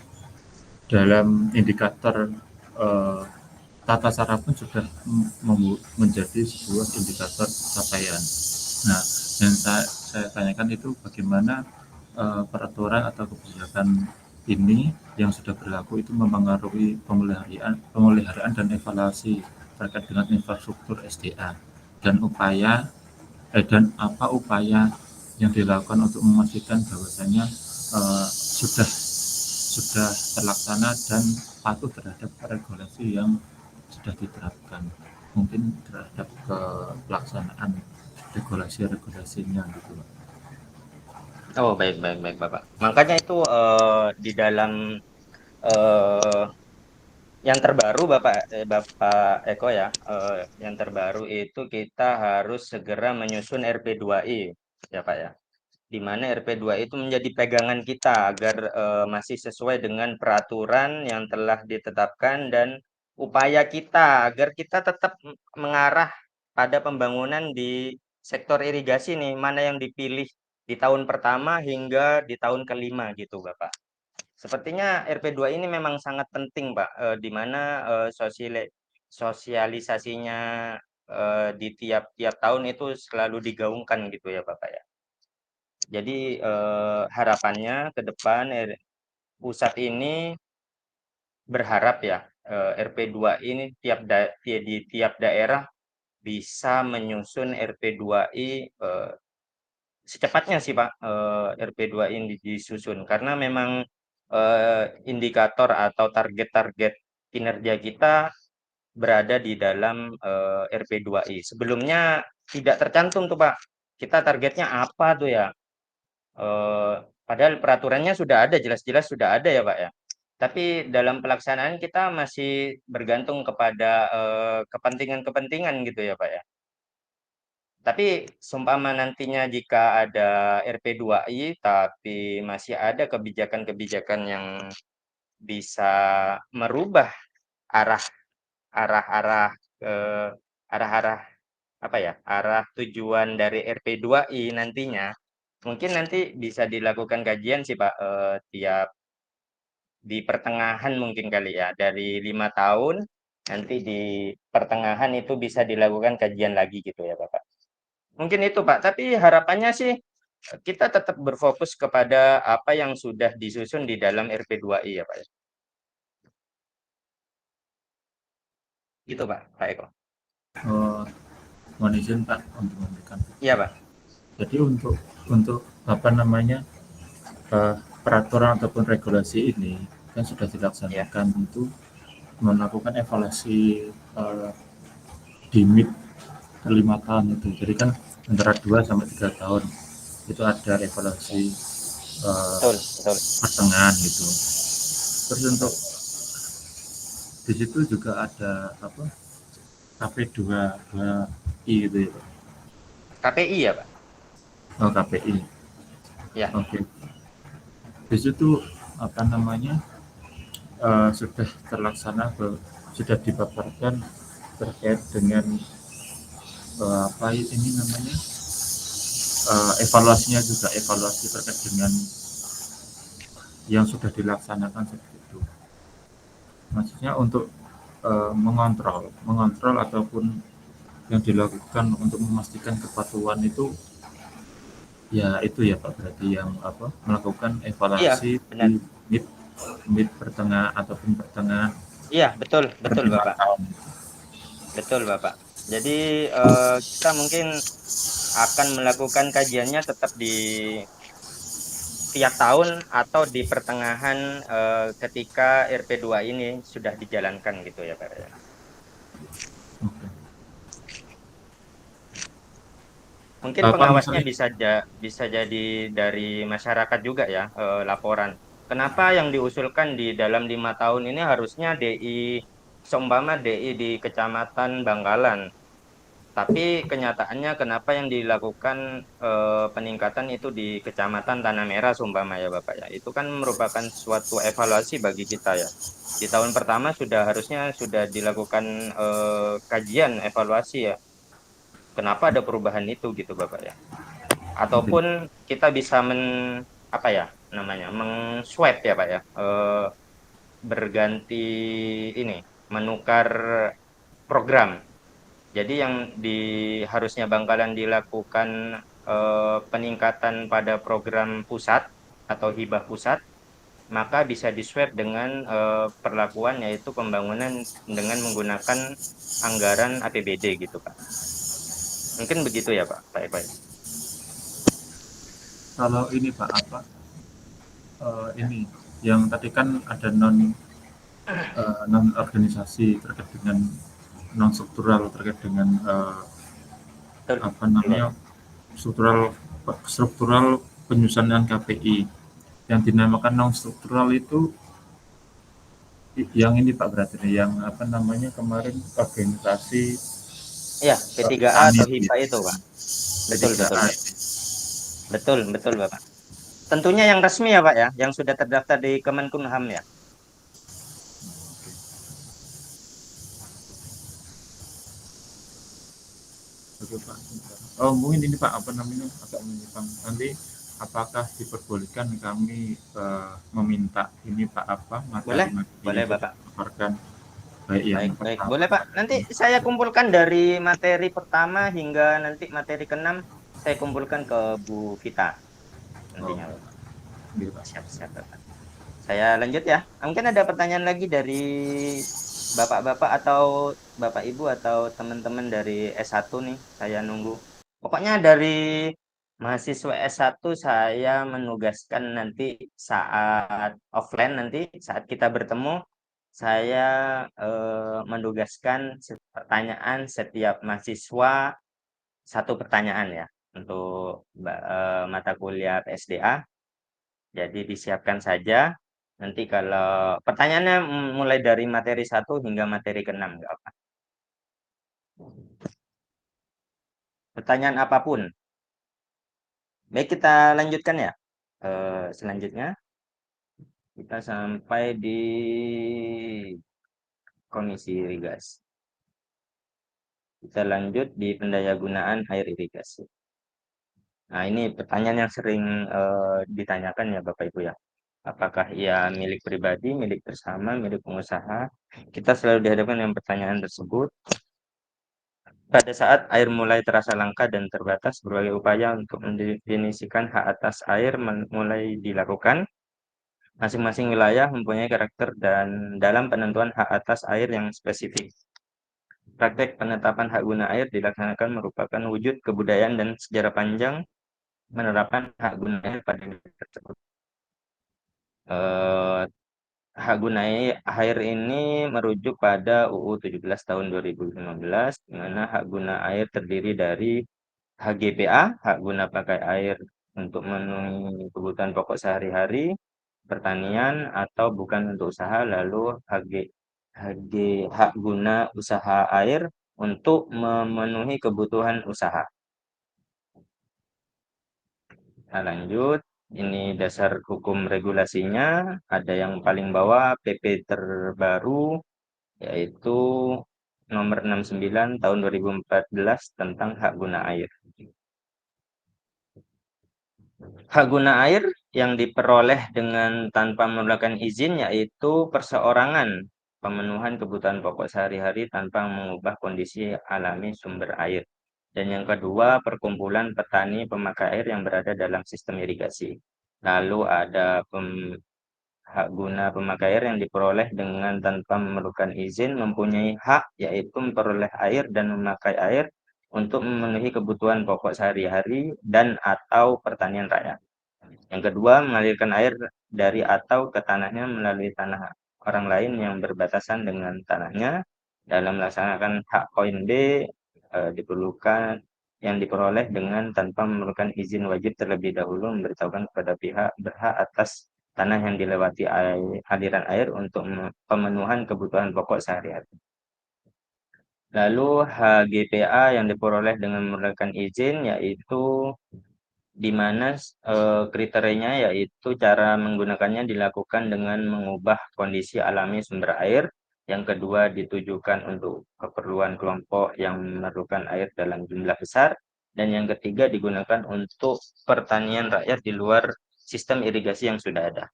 dalam indikator eh, tata cara pun sudah menjadi sebuah indikator capaian. Nah, yang saya tanyakan itu bagaimana peraturan atau kebijakan ini yang sudah berlaku itu mempengaruhi pemeliharaan dan evaluasi terkait dengan infrastruktur SDA dan dan apa upaya yang dilakukan untuk memastikan bahwasanya sudah terlaksana dan patuh terhadap regulasi yang sudah diterapkan, mungkin terhadap pelaksanaan regulasinya gitu. Oh, baik, baik, baik, Bapak. Makanya itu di dalam eh, yang terbaru Bapak Eko ya, yang terbaru itu kita harus segera menyusun RP2I ya Pak ya. Di mana RP2 itu menjadi pegangan kita agar masih sesuai dengan peraturan yang telah ditetapkan dan upaya kita agar kita tetap mengarah pada pembangunan di sektor irigasi nih, mana yang dipilih di tahun pertama hingga di tahun kelima gitu, Bapak. Sepertinya RP2 ini memang sangat penting, Pak, di mana sosialisasinya di tiap-tiap tahun itu selalu digaungkan gitu ya, Bapak ya. Jadi harapannya ke depan pusat ini berharap ya RP2 ini di tiap daerah bisa menyusun RP2I secepatnya sih Pak, RP2 ini disusun karena memang indikator atau target-target kinerja kita berada di dalam RP2I. Sebelumnya tidak tercantum tuh Pak. Kita targetnya apa tuh ya? Eh, Padahal peraturannya sudah ada, jelas-jelas sudah ada ya Pak ya. Tapi dalam pelaksanaan kita masih bergantung kepada kepentingan-kepentingan gitu ya Pak ya. Tapi seumpama nantinya jika ada RP2I, tapi masih ada kebijakan-kebijakan yang bisa merubah arah arah-arah arah-arah apa ya, arah tujuan dari RP2I nantinya, mungkin nanti bisa dilakukan kajian sih Pak, tiap di pertengahan mungkin kali ya, dari 5 tahun, nanti di pertengahan itu bisa dilakukan kajian lagi gitu ya Bapak. Mungkin itu Pak, tapi harapannya sih kita tetap berfokus kepada apa yang sudah disusun di dalam RP2I ya Pak ya. Gitu Pak Eko. Mohon izin Pak untuk memberikan. Iya Pak. Jadi untuk apa namanya peraturan ataupun regulasi ini kan sudah Ya. dilaksanakan itu melakukan evaluasi di mid 5 tahun itu. Jadi kan antara 2 sampai 3 tahun itu ada evaluasi Betul, betul. pertengahan gitu. Terus untuk di situ juga ada apa KP2I gitu ya Pak. KPI ya Pak. Oh, KPI. Ya. Oke. Di situ apa namanya sudah terlaksana, sudah dipaparkan terkait dengan apa ini namanya evaluasinya juga, evaluasi terkait dengan yang sudah dilaksanakan seperti itu. Maksudnya untuk mengontrol ataupun yang dilakukan untuk memastikan kepatuhan itu ya itu ya Pak, berarti yang apa melakukan Iya, evaluasi benar. di mid pertengahan ataupun pertengahan Iya, betul, betul 5 Bapak. tahun. Betul Bapak. Jadi kita mungkin akan melakukan kajiannya tetap di tiap tahun atau di pertengahan ketika RP2 ini sudah dijalankan gitu ya Pak ya. Oke. Mungkin Pak pengawasnya misalnya bisa jadi dari masyarakat juga ya, laporan. Kenapa yang diusulkan di dalam 5 tahun ini harusnya DI seumpama DI di Kecamatan Bangkalan, tapi kenyataannya kenapa yang dilakukan peningkatan itu di Kecamatan Tanah Merah seumpama ya Bapak ya. Itu kan merupakan suatu evaluasi bagi kita ya. Di tahun pertama harusnya sudah dilakukan kajian evaluasi ya. Kenapa ada perubahan itu gitu Bapak ya. Ataupun kita bisa apa ya namanya meng-swap ya Pak ya, berganti ini menukar program. Jadi yang harusnya Bangkalan dilakukan peningkatan pada program pusat atau hibah pusat, maka bisa di-swap dengan perlakuan yaitu pembangunan dengan menggunakan anggaran APBD gitu Pak. Mungkin begitu ya Pak. Baik. kalau ini Pak apa ini yang tadi kan ada non organisasi terkait dengan non struktural terkait dengan Betul. apa namanya struktural struktural penyusunan KPI yang dinamakan non struktural itu yang ini Pak, berarti yang apa namanya kemarin organisasi Iya, P3A atau Amit HIPA gitu. itu Pak. Betul, betul. P3A. Betul, betul Bapak. Tentunya yang resmi ya Pak ya, yang sudah terdaftar di Kemenkumham ya. Oke Pak. Oh mungkin ini Pak apa namanya agak menyimpang. Nanti apakah diperbolehkan kami meminta ini Pak apa Boleh, materi-materi boleh yang sudah Bapak. dipaparkan baik yang Baik, baik. pertama. Boleh Pak. Nanti saya kumpulkan dari materi pertama hingga nanti materi ke-6, saya kumpulkan ke Bu Vita Oh, nantinya Bapak. gitu Pak. Siap-siap Bapak. Saya lanjut ya. Mungkin ada pertanyaan lagi dari Bapak-bapak atau Bapak Ibu atau teman-teman dari S1 nih, saya nunggu. Pokoknya dari mahasiswa S1 saya menugaskan nanti saat offline nanti saat kita bertemu, saya menugaskan pertanyaan setiap mahasiswa satu pertanyaan ya untuk mata kuliah PSDA. Jadi disiapkan saja. Nanti kalau pertanyaannya mulai dari materi 1 hingga materi ke-6 nggak apa. pertanyaan apapun. Baik, kita lanjutkan ya. Selanjutnya kita sampai di komisi irigasi. Kita lanjut di pendayagunaan air irigasi. Nah, ini pertanyaan yang sering ditanyakan ya Bapak Ibu ya. Apakah ia milik pribadi, milik bersama, milik pengusaha? Kita selalu dihadapkan dengan pertanyaan tersebut. Pada saat air mulai terasa langka dan terbatas, berbagai upaya untuk mendefinisikan hak atas air mulai dilakukan. Masing-masing wilayah mempunyai karakter dan dalam penentuan hak atas air yang spesifik. Praktek penetapan hak guna air dilaksanakan merupakan wujud kebudayaan dan sejarah panjang menerapkan hak guna air pada wilayah tersebut. Eh, Hak guna air ini merujuk pada UU 17 tahun 2015, di mana hak guna air terdiri dari HGPA, hak guna pakai air untuk memenuhi kebutuhan pokok sehari-hari, pertanian atau bukan untuk usaha, lalu HG hak guna usaha air untuk memenuhi kebutuhan usaha. Nah, lanjut. Ini dasar hukum regulasinya. Ada yang paling bawah PP terbaru yaitu nomor 69 tahun 2014 tentang hak guna air. Hak guna air yang diperoleh dengan tanpa memerlukan izin yaitu perseorangan pemenuhan kebutuhan pokok sehari-hari tanpa mengubah kondisi alami sumber air. Dan yang kedua, perkumpulan petani pemakai air yang berada dalam sistem irigasi. Lalu ada hak guna pemakai air yang diperoleh dengan tanpa memerlukan izin mempunyai hak yaitu memperoleh air dan memakai air untuk memenuhi kebutuhan pokok sehari-hari dan atau pertanian rakyat. Yang kedua, mengalirkan air dari atau ke tanahnya melalui tanah orang lain yang berbatasan dengan tanahnya. Dalam melaksanakan hak koin B diperlukan yang diperoleh dengan tanpa memerlukan izin wajib terlebih dahulu memberitahukan kepada pihak berhak atas tanah yang dilewati aliran air untuk pemenuhan kebutuhan pokok sehari-hari. Lalu HGPA yang diperoleh dengan memerlukan izin yaitu di mana kriterianya yaitu cara menggunakannya dilakukan dengan mengubah kondisi alami sumber air. Yang kedua ditujukan untuk keperluan kelompok yang memerlukan air dalam jumlah besar. Dan yang ketiga digunakan untuk pertanian rakyat di luar sistem irigasi yang sudah ada.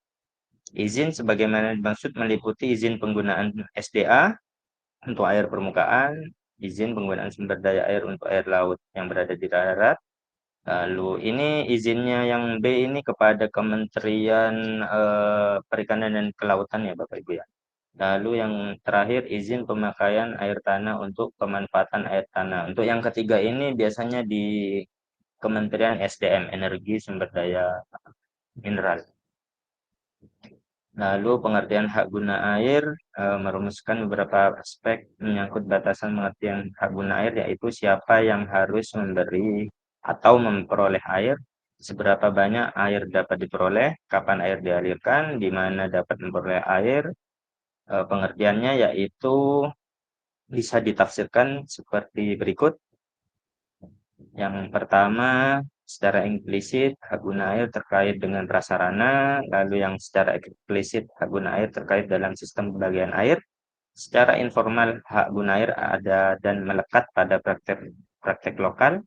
Izin sebagaimana dimaksud meliputi izin penggunaan SDA untuk air permukaan, izin penggunaan sumber daya air untuk air laut yang berada di darat. Lalu ini izinnya yang B ini kepada Kementerian Perikanan dan Kelautan ya Bapak Ibu ya. Lalu yang terakhir izin pemakaian air tanah untuk pemanfaatan air tanah. Untuk yang ketiga ini biasanya di Kementerian SDM, Energi Sumber Daya Mineral. Lalu pengertian hak guna air merumuskan beberapa aspek menyangkut batasan pengertian hak guna air yaitu siapa yang harus memberi atau memperoleh air, seberapa banyak air dapat diperoleh, kapan air dialirkan, di mana dapat memperoleh air. Pengertiannya yaitu bisa ditafsirkan seperti berikut. Yang pertama, secara implisit hak guna air terkait dengan prasarana, lalu yang secara eksplisit hak guna air terkait dalam sistem pembagian air. Secara informal hak guna air ada dan melekat pada praktek lokal.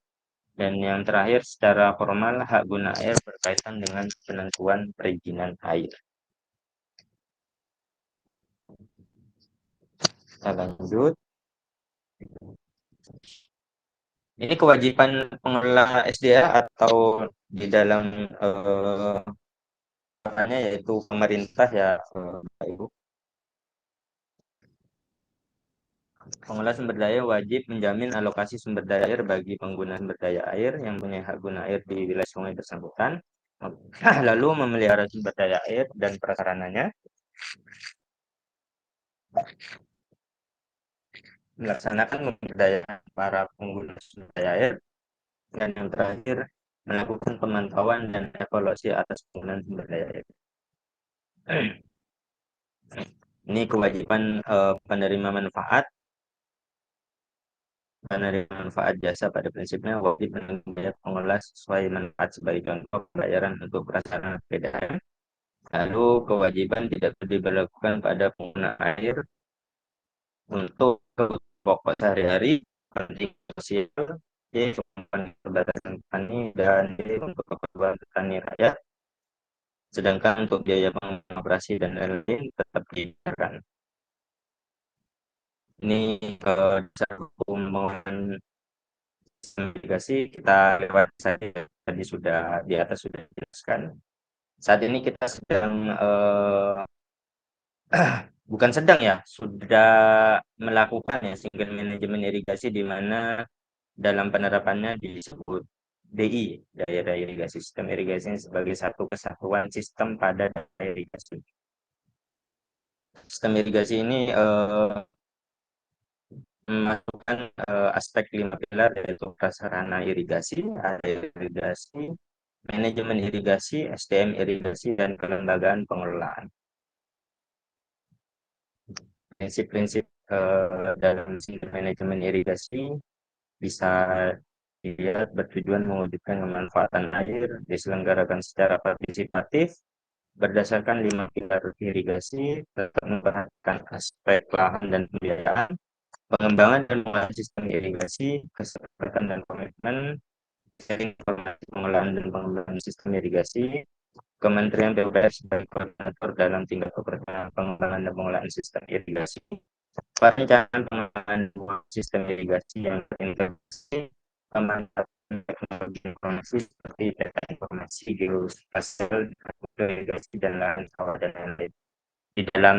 Dan yang terakhir secara formal hak guna air berkaitan dengan penentuan perizinan air. Kita lanjut. Ini kewajiban pengelola SDA atau di dalam yaitu pemerintah ya Bapak Ibu. Pengelola sumber daya wajib menjamin alokasi sumber daya air bagi pengguna sumber daya air yang punya hak guna air di wilayah sungai bersangkutan. Lalu memelihara sumber daya air dan prasarananya. Melaksanakan pemberdayaan para pengguna sumber daya air. Dan yang terakhir, melakukan pemantauan dan evaluasi atas penggunaan sumber daya air. Ini kewajiban penerima manfaat penerima manfaat jasa pada prinsipnya wajib menanggung biaya pengelola sesuai manfaat sebagai contoh pembayaran untuk prasarana PDAM. Lalu kewajiban tidak diberlakukan pada pengguna air untuk kebutuhan pokok sehari-hari, penting sosial, untuk perbatasan petani dan untuk keperluan petani rakyat. Sedangkan untuk biaya pengembangan operasi dan lain-lain tetap dibiarkan. Ini dasar hukum pembangunan sistem irigasi kita lewat saja, tadi sudah di atas sudah dijelaskan. Saat ini kita sedang bukan sedang ya, sudah melakukan ya single manajemen irigasi di mana dalam penerapannya disebut DI, daerah irigasi, sistem irigasi sebagai satu kesatuan sistem pada daerah irigasi. Sistem irigasi ini memasukkan aspek 5 pilar yaitu prasarana irigasi, air irigasi, manajemen irigasi, SDM irigasi, dan kelembagaan pengelolaan. Prinsip-prinsip dalam sistem manajemen irigasi bisa dilihat bertujuan mewujudkan kemanfaatan air diselenggarakan secara partisipatif berdasarkan 5 pilar irigasi, tetap memperhatikan aspek lahan dan pembiayaan, pengembangan dan pengelolaan sistem irigasi, kesepakatan dan komitmen, sharing informasi pengelolaan dan pengembangan sistem irigasi, Kementerian PUPR sebagai koordinator dalam tingkat operasional pengembangan dan pengelolaan sistem irigasi, perencanaan pengembangan sistem irigasi yang terintegrasi, pemanfaatan teknologi informasi seperti data informasi geospasial, irigasi dan lahan sawah dan lain-lain. Di dalam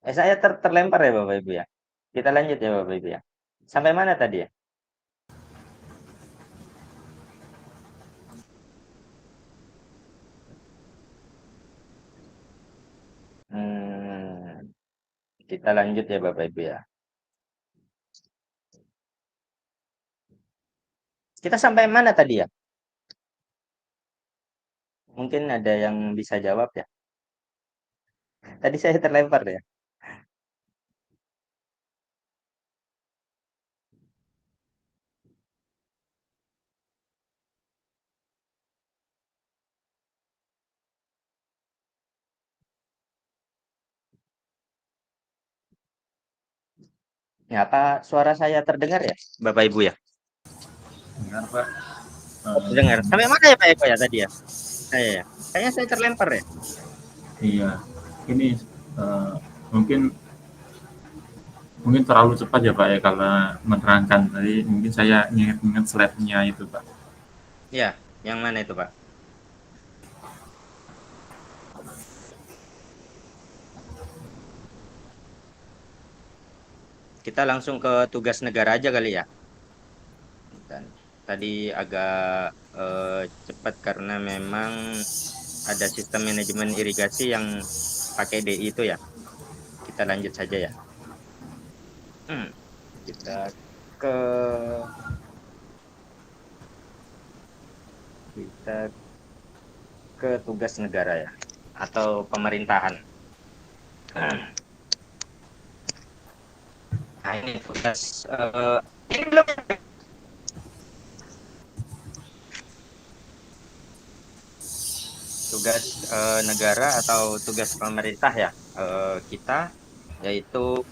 saya terlempar ya Bapak Ibu ya. Kita lanjut ya Bapak Ibu ya. Sampai mana tadi ya? Hmm, kita lanjut ya Bapak Ibu ya. Kita sampai mana tadi ya? mungkin ada yang bisa jawab ya. Tadi saya terlempar ya. Ya, apa suara saya terdengar ya, Bapak Ibu ya? Dengar Pak. Oh, terdengar. Sampai mana ya Pak Eko ya tadi ya? Saya ya. Kayaknya saya terlempar ya. Iya, ini eh, mungkin mungkin terlalu cepat ya Pak ya kalau menerangkan tadi. Mungkin saya ingat-ingat slide-nya itu Pak. Ya, yang mana itu Pak? Kita langsung ke tugas negara aja kali ya. Dan tadi agak cepat karena memang ada sistem manajemen irigasi yang pakai DI itu ya. Kita lanjut saja ya. Hmm, kita ke kita ke tugas negara ya atau pemerintahan. Nah, ini tugas ini belum tugas negara atau tugas pemerintah ya kita yaitu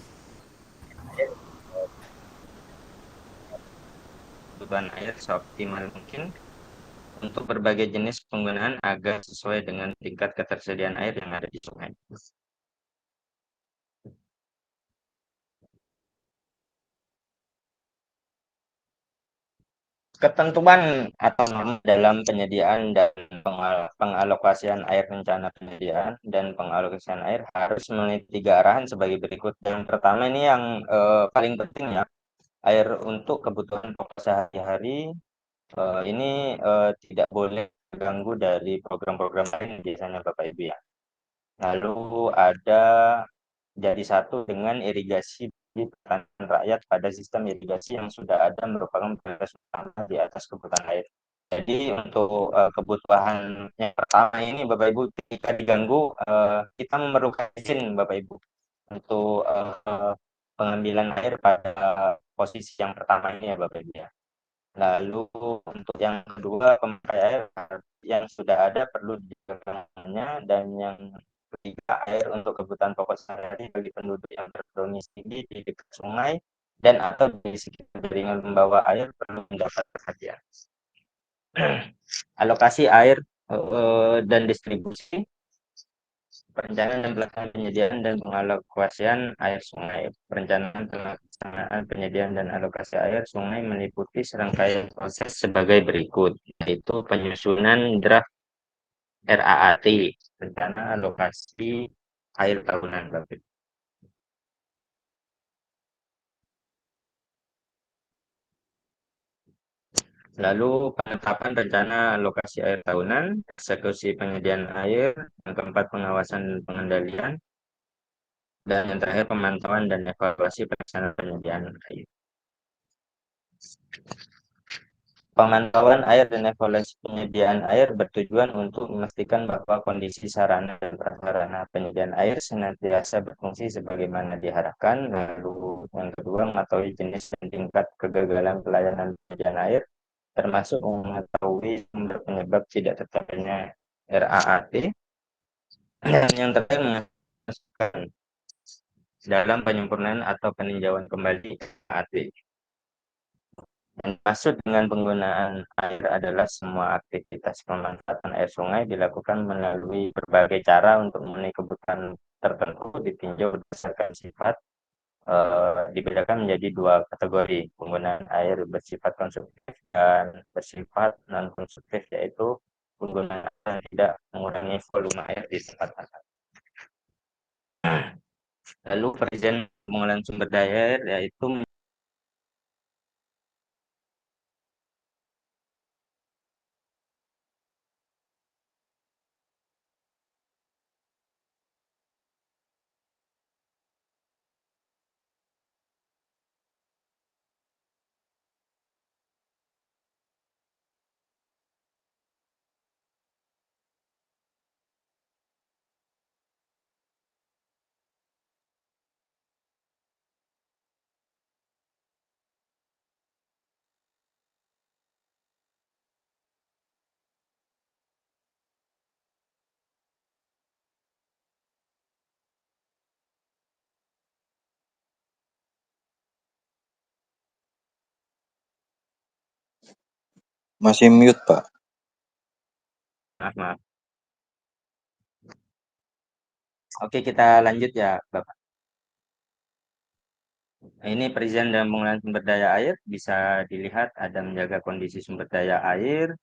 kebutuhan air seoptimal mungkin untuk berbagai jenis penggunaan agar sesuai dengan tingkat ketersediaan air yang ada di sungai. Ketentuan atau norma dalam penyediaan dan pengalokasian air rencana penyediaan dan pengalokasian air harus memiliki 3 arahan sebagai berikut. Yang pertama ini yang paling penting ya, air untuk kebutuhan pokok sehari-hari ini tidak boleh terganggu dari program-program lain biasanya Bapak Ibu ya. Lalu ada jadi satu dengan irigasi di pertanian rakyat pada sistem irigasi yang sudah ada merupakan prioritas utama di atas kebutuhan air. Jadi untuk kebutuhan yang pertama ini Bapak Ibu ketika diganggu kita memerlukan izin Bapak Ibu untuk pengambilan air pada posisi yang pertama ini ya Bapak Ibu ya. Lalu untuk yang kedua pemakai air yang sudah ada perlu dijaga dan yang ketiga air untuk kebutuhan pokok sehari-hari bagi penduduk yang berdomisili di dekat sungai dan atau di sekitar jaringan pembawa air perlu mendapat perhatian. Alokasi air dan distribusi, perencanaan dan pelaksanaan penyediaan dan pengalokasian air sungai. Perencanaan pelaksanaan penyediaan dan alokasi air sungai meliputi serangkaian proses sebagai berikut, yaitu penyusunan draft RAAT, rencana alokasi air tahunan. Lalu penetapan rencana alokasi air tahunan, eksekusi penyediaan air, yang keempat pengawasan dan pengendalian, dan yang terakhir pemantauan dan evaluasi pelaksanaan penyediaan air. Pemantauan air dan evaluasi penyediaan air bertujuan untuk memastikan bahwa kondisi sarana dan prasarana penyediaan air senantiasa berfungsi sebagaimana diharapkan. Lalu yang kedua, mengetahui jenis dan tingkat kegagalan pelayanan penyediaan air, termasuk mengetahui sumber penyebab tidak tercapainya RAAT. Dan yang terakhir, menghasilkan dalam penyempurnaan atau peninjauan kembali RAAT. Yang dimaksud dengan penggunaan air adalah semua aktivitas pemanfaatan air sungai dilakukan melalui berbagai cara untuk memenuhi kebutuhan tertentu ditinjau berdasarkan sifat dibedakan menjadi 2 kategori penggunaan air bersifat konsumtif dan bersifat non konsumtif, yaitu penggunaan air yang tidak mengurangi volume air di tempat air. Lalu perizinan pengolahan sumber daya air yaitu Masih mute, Pak. Maaf. Oke, kita lanjut ya, Bapak. Ini perizinan dan pengelolaan sumber daya air bisa dilihat ada menjaga kondisi sumber daya air,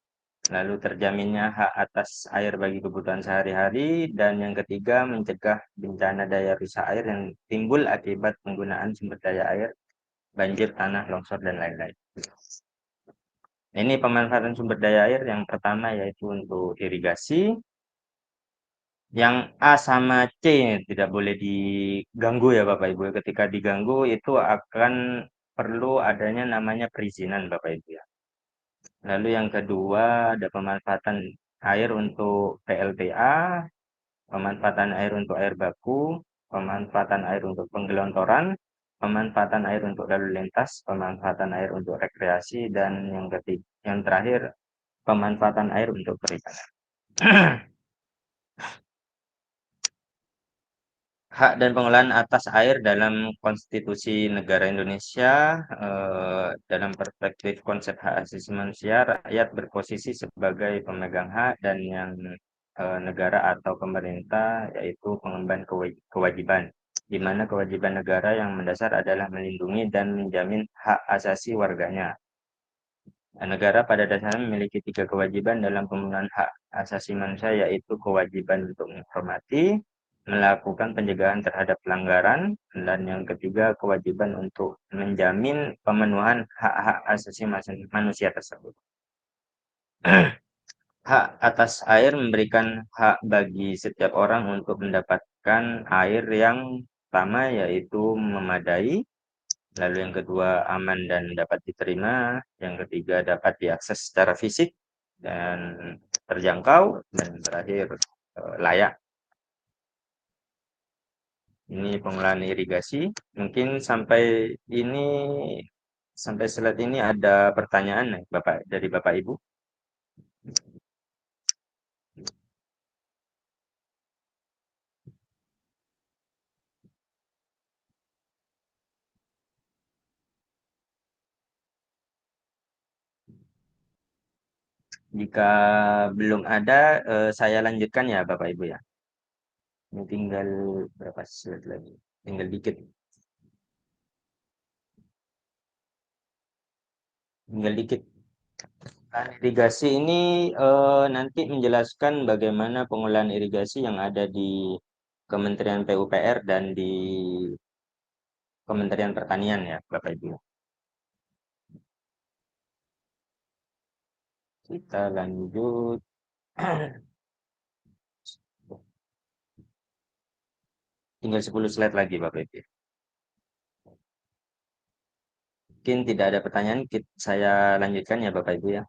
lalu terjaminnya hak atas air bagi kebutuhan sehari-hari, dan yang ketiga mencegah bencana daya rusak air yang timbul akibat penggunaan sumber daya air, banjir, tanah, longsor, dan lain-lain. Ini pemanfaatan sumber daya air yang pertama yaitu untuk irigasi. Yang A sama C tidak boleh diganggu ya Bapak Ibu. Ketika diganggu itu akan perlu adanya namanya perizinan Bapak Ibu ya. Lalu yang kedua ada pemanfaatan air untuk PLTA, pemanfaatan air untuk air baku, pemanfaatan air untuk penggelontoran, pemanfaatan air untuk lalu lintas, pemanfaatan air untuk rekreasi, dan yang terakhir pemanfaatan air untuk perikanan. Hak dan pengelolaan atas air dalam konstitusi negara Indonesia, dalam perspektif konsep hak asasi manusia, rakyat berposisi sebagai pemegang hak dan yang negara atau pemerintah yaitu pengemban kewajiban, di mana kewajiban negara yang mendasar adalah melindungi dan menjamin hak asasi warganya. Negara pada dasarnya memiliki 3 kewajiban dalam pemenuhan hak asasi manusia, yaitu kewajiban untuk menghormati, melakukan pencegahan terhadap pelanggaran, dan yang ketiga kewajiban untuk menjamin pemenuhan hak-hak asasi manusia tersebut. Hak atas air memberikan hak bagi setiap orang untuk mendapatkan air yang pertama yaitu memadai, lalu yang kedua aman dan dapat diterima, yang ketiga dapat diakses secara fisik dan terjangkau, dan terakhir layak. Ini pengelolaan irigasi. Mungkin sampai slide ini ada pertanyaan dari Bapak Ibu. Jika belum ada, saya lanjutkan ya Bapak Ibu ya. Ini tinggal berapa slide lagi? Tinggal dikit. Irigasi ini nanti menjelaskan bagaimana pengolahan irigasi yang ada di Kementerian PUPR dan di Kementerian Pertanian ya Bapak Ibu. Kita lanjut. Tinggal 10 slide lagi Bapak Ibu. Mungkin tidak ada pertanyaan, saya lanjutkan ya Bapak Ibu ya.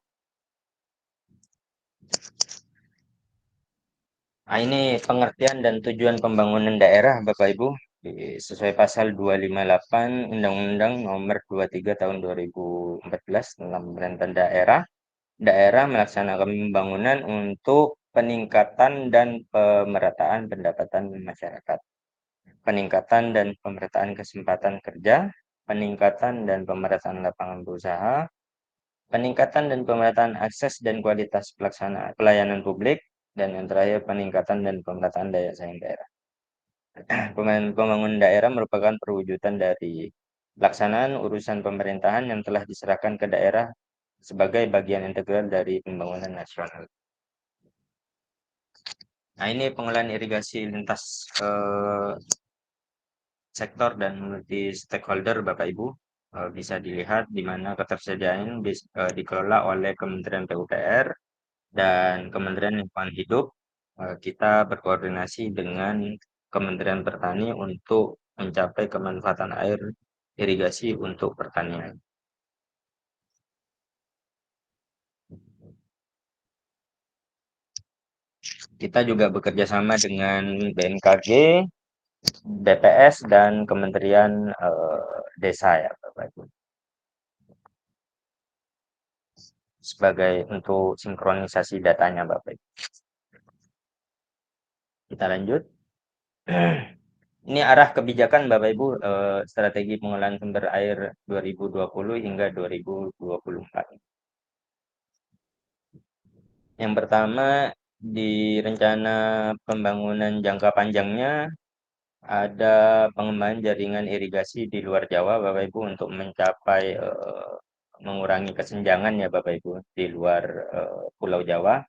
Nah, ini pengertian dan tujuan pembangunan daerah Bapak Ibu sesuai pasal 258 Undang-Undang Nomor 23 Tahun 2014 tentang pemerintahan daerah. Daerah melaksanakan pembangunan untuk peningkatan dan pemerataan pendapatan masyarakat, peningkatan dan pemerataan kesempatan kerja, peningkatan dan pemerataan lapangan usaha, peningkatan dan pemerataan akses dan kualitas pelayanan publik, dan yang terakhir peningkatan dan pemerataan daya saing daerah. Pembangunan daerah merupakan perwujudan dari pelaksanaan urusan pemerintahan yang telah diserahkan ke daerah sebagai bagian integral dari pembangunan nasional. Nah, ini pengelolaan irigasi lintas sektor dan multi stakeholder Bapak Ibu. Bisa dilihat di mana ketersediaan dikelola oleh Kementerian PUPR dan Kementerian Lingkungan Hidup. Kita berkoordinasi dengan Kementerian Pertani untuk mencapai kemanfaatan air irigasi untuk pertanian. Kita juga bekerja sama dengan BMKG, BPS, dan Kementerian Desa ya Bapak Ibu. Sebagai untuk sinkronisasi datanya Bapak Ibu. Kita lanjut. Ini arah kebijakan Bapak Ibu, strategi pengelolaan sumber air 2020 hingga 2024. Yang pertama, di rencana pembangunan jangka panjangnya ada pengembangan jaringan irigasi di luar Jawa, Bapak Ibu, untuk mencapai mengurangi kesenjangan ya Bapak Ibu di luar Pulau Jawa,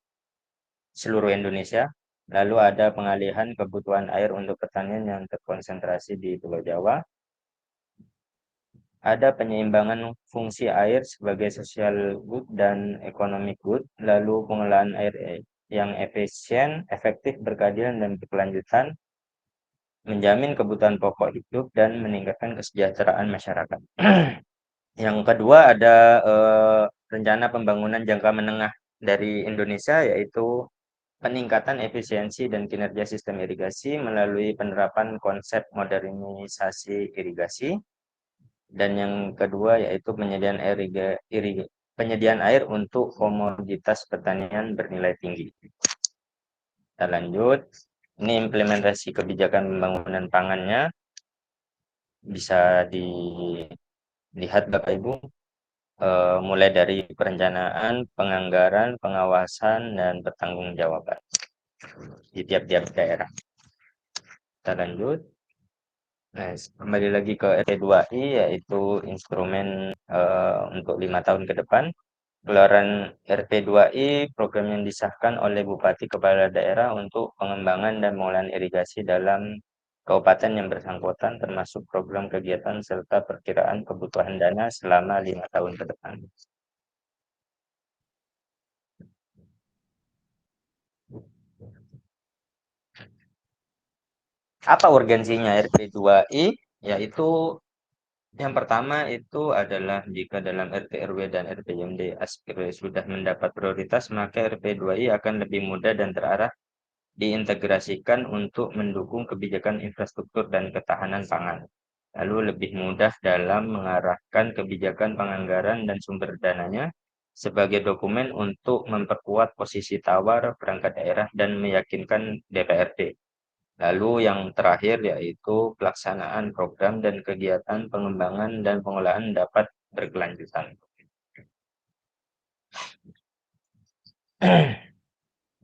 seluruh Indonesia. Lalu ada pengalihan kebutuhan air untuk pertanian yang terkonsentrasi di Pulau Jawa. Ada penyeimbangan fungsi air sebagai social good dan economic good, lalu pengelolaan air yang efisien, efektif, berkeadilan, dan berkelanjutan, menjamin kebutuhan pokok hidup, dan meningkatkan kesejahteraan masyarakat. Yang kedua ada rencana pembangunan jangka menengah dari Indonesia, yaitu peningkatan efisiensi dan kinerja sistem irigasi melalui penerapan konsep modernisasi irigasi. Dan yang kedua yaitu penyediaan air untuk komoditas pertanian bernilai tinggi. Kita lanjut. Ini implementasi kebijakan pembangunan pangannya. Bisa dilihat Bapak Ibu, mulai dari perencanaan, penganggaran, pengawasan, dan pertanggungjawaban di tiap-tiap daerah. Kita lanjut. Nah, kembali lagi ke RP2I, yaitu instrumen untuk 5 tahun ke depan. Gelaran RP2I, program yang disahkan oleh Bupati Kepala Daerah untuk pengembangan dan pengelolaan irigasi dalam kabupaten yang bersangkutan, termasuk program kegiatan serta perkiraan kebutuhan dana selama 5 tahun ke depan. Apa urgensinya RP2I? Yaitu yang pertama itu adalah jika dalam RT RW dan RPJMD aspirasi sudah mendapat prioritas, maka RP2I akan lebih mudah dan terarah diintegrasikan untuk mendukung kebijakan infrastruktur dan ketahanan pangan. Lalu lebih mudah dalam mengarahkan kebijakan penganggaran dan sumber dananya sebagai dokumen untuk memperkuat posisi tawar perangkat daerah dan meyakinkan DPRD. Lalu yang terakhir yaitu pelaksanaan program dan kegiatan pengembangan dan pengelolaan dapat berkelanjutan.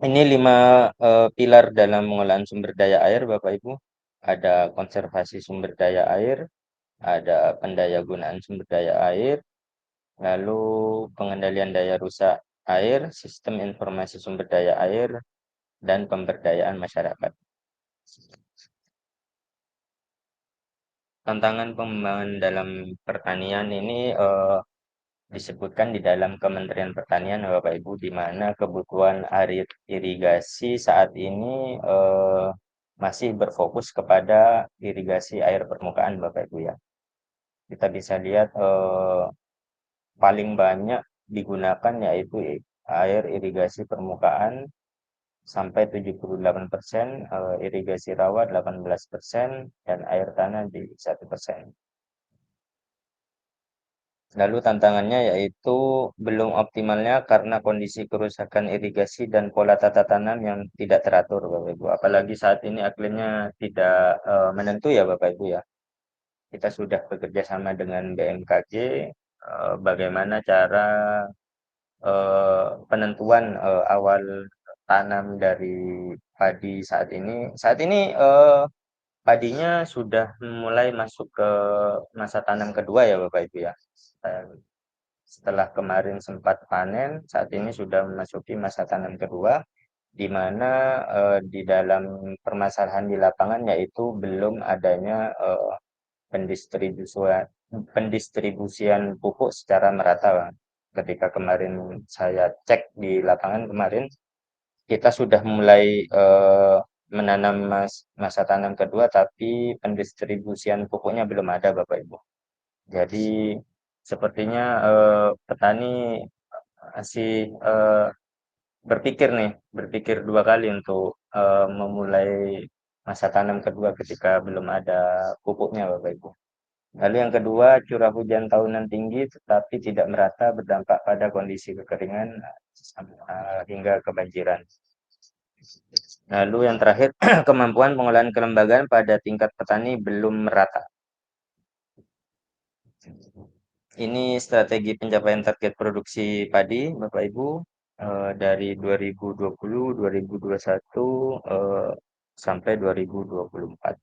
Ini 5 pilar dalam pengelolaan sumber daya air, Bapak Ibu. Ada konservasi sumber daya air, ada pendayagunaan sumber daya air, lalu pengendalian daya rusak air, sistem informasi sumber daya air, dan pemberdayaan masyarakat. Tantangan pengembangan dalam pertanian ini disebutkan di dalam Kementerian Pertanian, Bapak Ibu, di mana kebutuhan air irigasi saat ini masih berfokus kepada irigasi air permukaan, Bapak Ibu ya. Kita bisa lihat paling banyak digunakan yaitu air irigasi permukaan sampai 78%, irigasi rawa 18%, dan air tanah di 1%. Lalu tantangannya yaitu belum optimalnya karena kondisi kerusakan irigasi dan pola tata tanam yang tidak teratur, Bapak Ibu. Apalagi saat ini iklimnya tidak menentu ya Bapak Ibu ya. Kita sudah bekerja sama dengan BMKG, bagaimana cara penentuan awal tanam dari padi saat ini. Saat ini padinya sudah mulai masuk ke masa tanam kedua ya Bapak Ibu ya. Setelah kemarin sempat panen, saat ini sudah memasuki masa tanam kedua, di mana di dalam permasalahan di lapangan yaitu belum adanya pendistribusian pupuk secara merata. Ketika kemarin saya cek di lapangan kemarin, kita sudah mulai menanam masa tanam kedua, tapi pendistribusian pupuknya belum ada, Bapak Ibu. Jadi sepertinya petani masih berpikir dua kali untuk memulai masa tanam kedua ketika belum ada pupuknya, Bapak Ibu. Lalu yang kedua, curah hujan tahunan tinggi tetapi tidak merata berdampak pada kondisi kekeringan hingga kebanjiran. Lalu yang terakhir, kemampuan pengolahan kelembagaan pada tingkat petani belum merata. Ini strategi pencapaian target produksi padi, Bapak Ibu. dari 2020, 2021, sampai 2024.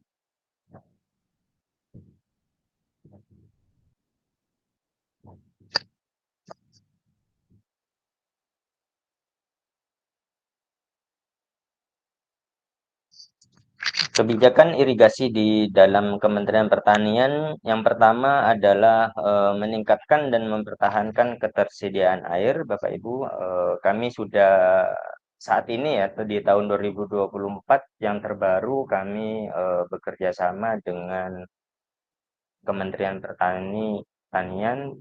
Kebijakan irigasi di dalam Kementerian Pertanian yang pertama adalah meningkatkan dan mempertahankan ketersediaan air, Bapak Ibu. Kami sudah saat ini ya di tahun 2024 yang terbaru kami bekerja sama dengan Kementerian Pertanian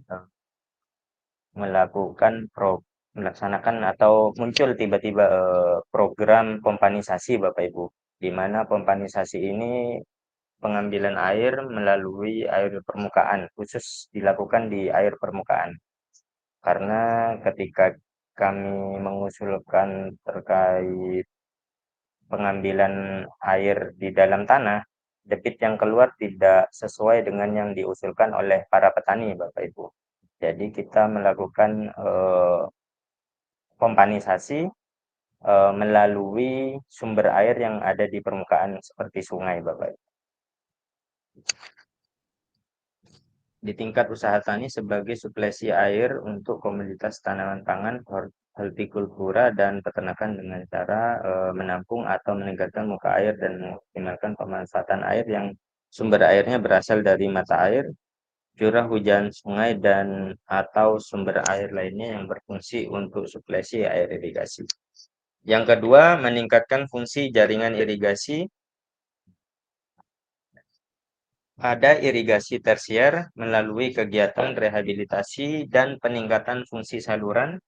melaksanakan atau muncul tiba-tiba program pompanisasi Bapak Ibu, di mana pompanisasi ini pengambilan air melalui air permukaan, khusus dilakukan di air permukaan. Karena ketika kami mengusulkan terkait pengambilan air di dalam tanah, debit yang keluar tidak sesuai dengan yang diusulkan oleh para petani, Bapak Ibu. Jadi kita melakukan pompanisasi melalui sumber air yang ada di permukaan seperti sungai, Bapak Ibu. Di tingkat usaha tani sebagai suplesi air untuk komoditas tanaman pangan, hortikultura, dan peternakan dengan cara menampung atau meningkatkan muka air dan mengoptimalkan pemanfaatan air yang sumber airnya berasal dari mata air, curah hujan sungai, dan atau sumber air lainnya yang berfungsi untuk suplesi air irigasi. Yang kedua, meningkatkan fungsi jaringan irigasi. Ada irigasi tersier melalui kegiatan rehabilitasi dan peningkatan fungsi saluran,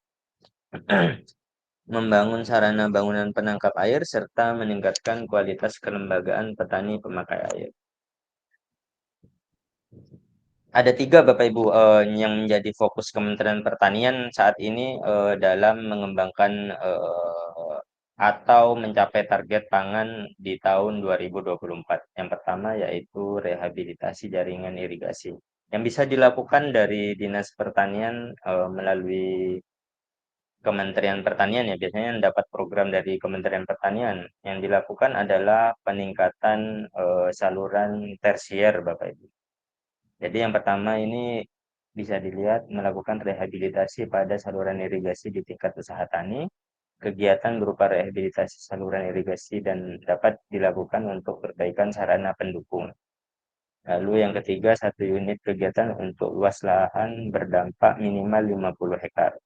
membangun sarana bangunan penangkap air, serta meningkatkan kualitas kelembagaan petani pemakai air. Ada tiga Bapak Ibu yang menjadi fokus Kementerian Pertanian saat ini dalam mengembangkan atau mencapai target pangan di tahun 2024. Yang pertama yaitu rehabilitasi jaringan irigasi yang bisa dilakukan dari Dinas Pertanian melalui Kementerian Pertanian ya, biasanya yang dapat program dari Kementerian Pertanian. Yang dilakukan adalah peningkatan saluran tersier Bapak Ibu. Jadi yang pertama ini bisa dilihat melakukan rehabilitasi pada saluran irigasi di tingkat usaha tani. Kegiatan berupa rehabilitasi saluran irigasi dan dapat dilakukan untuk perbaikan sarana pendukung. Lalu yang ketiga, satu unit kegiatan untuk luas lahan berdampak minimal 50 hektar.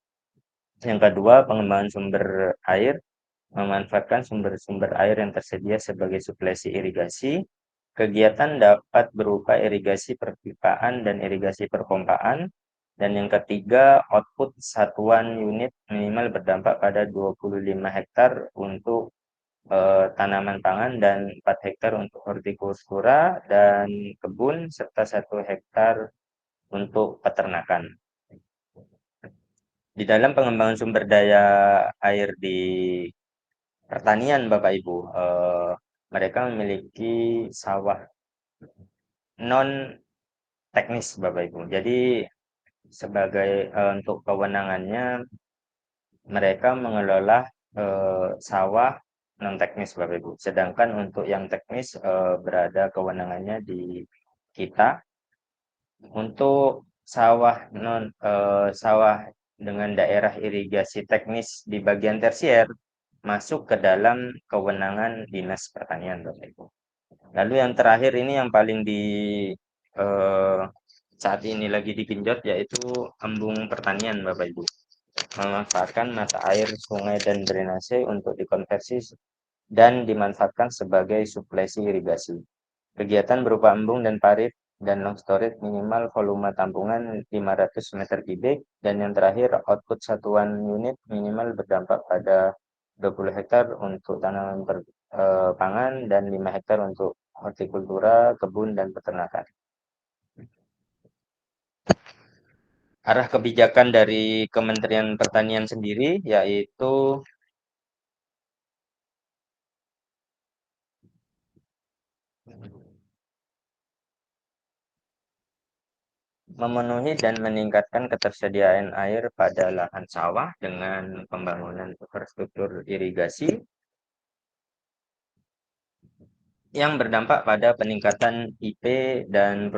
Yang kedua, pengembangan sumber air, memanfaatkan sumber-sumber air yang tersedia sebagai suplesi irigasi. Kegiatan dapat berupa irigasi perpipaan dan irigasi perpompaan. Dan yang ketiga, output satuan unit minimal berdampak pada 25 hektar untuk tanaman pangan dan 4 hektar untuk hortikultura dan kebun, serta 1 hektar untuk peternakan. Di dalam pengembangan sumber daya air di pertanian, Bapak Ibu, mereka memiliki sawah non teknis, Bapak Ibu. Jadi sebagai untuk kewenangannya mereka mengelola sawah non teknis, Bapak Ibu. Sedangkan untuk yang teknis berada kewenangannya di kita. Untuk sawah dengan daerah irigasi teknis di bagian tersier masuk ke dalam kewenangan Dinas Pertanian, Bapak Ibu. Lalu yang terakhir ini yang paling eh, saat ini lagi digenjot yaitu embung pertanian, Bapak Ibu. Memanfaatkan mata air sungai dan drainase untuk dikonversi dan dimanfaatkan sebagai suplesi irigasi. Kegiatan berupa embung dan parit dan long storage minimal volume tampungan 500 meter kubik, dan yang terakhir output satuan unit minimal berdampak pada 20 hektar untuk tanaman pangan dan 5 hektar untuk hortikultura, kebun, dan peternakan. Arah kebijakan dari Kementerian Pertanian sendiri yaitu memenuhi dan meningkatkan ketersediaan air pada lahan sawah dengan pembangunan infrastruktur irigasi yang berdampak pada peningkatan IP dan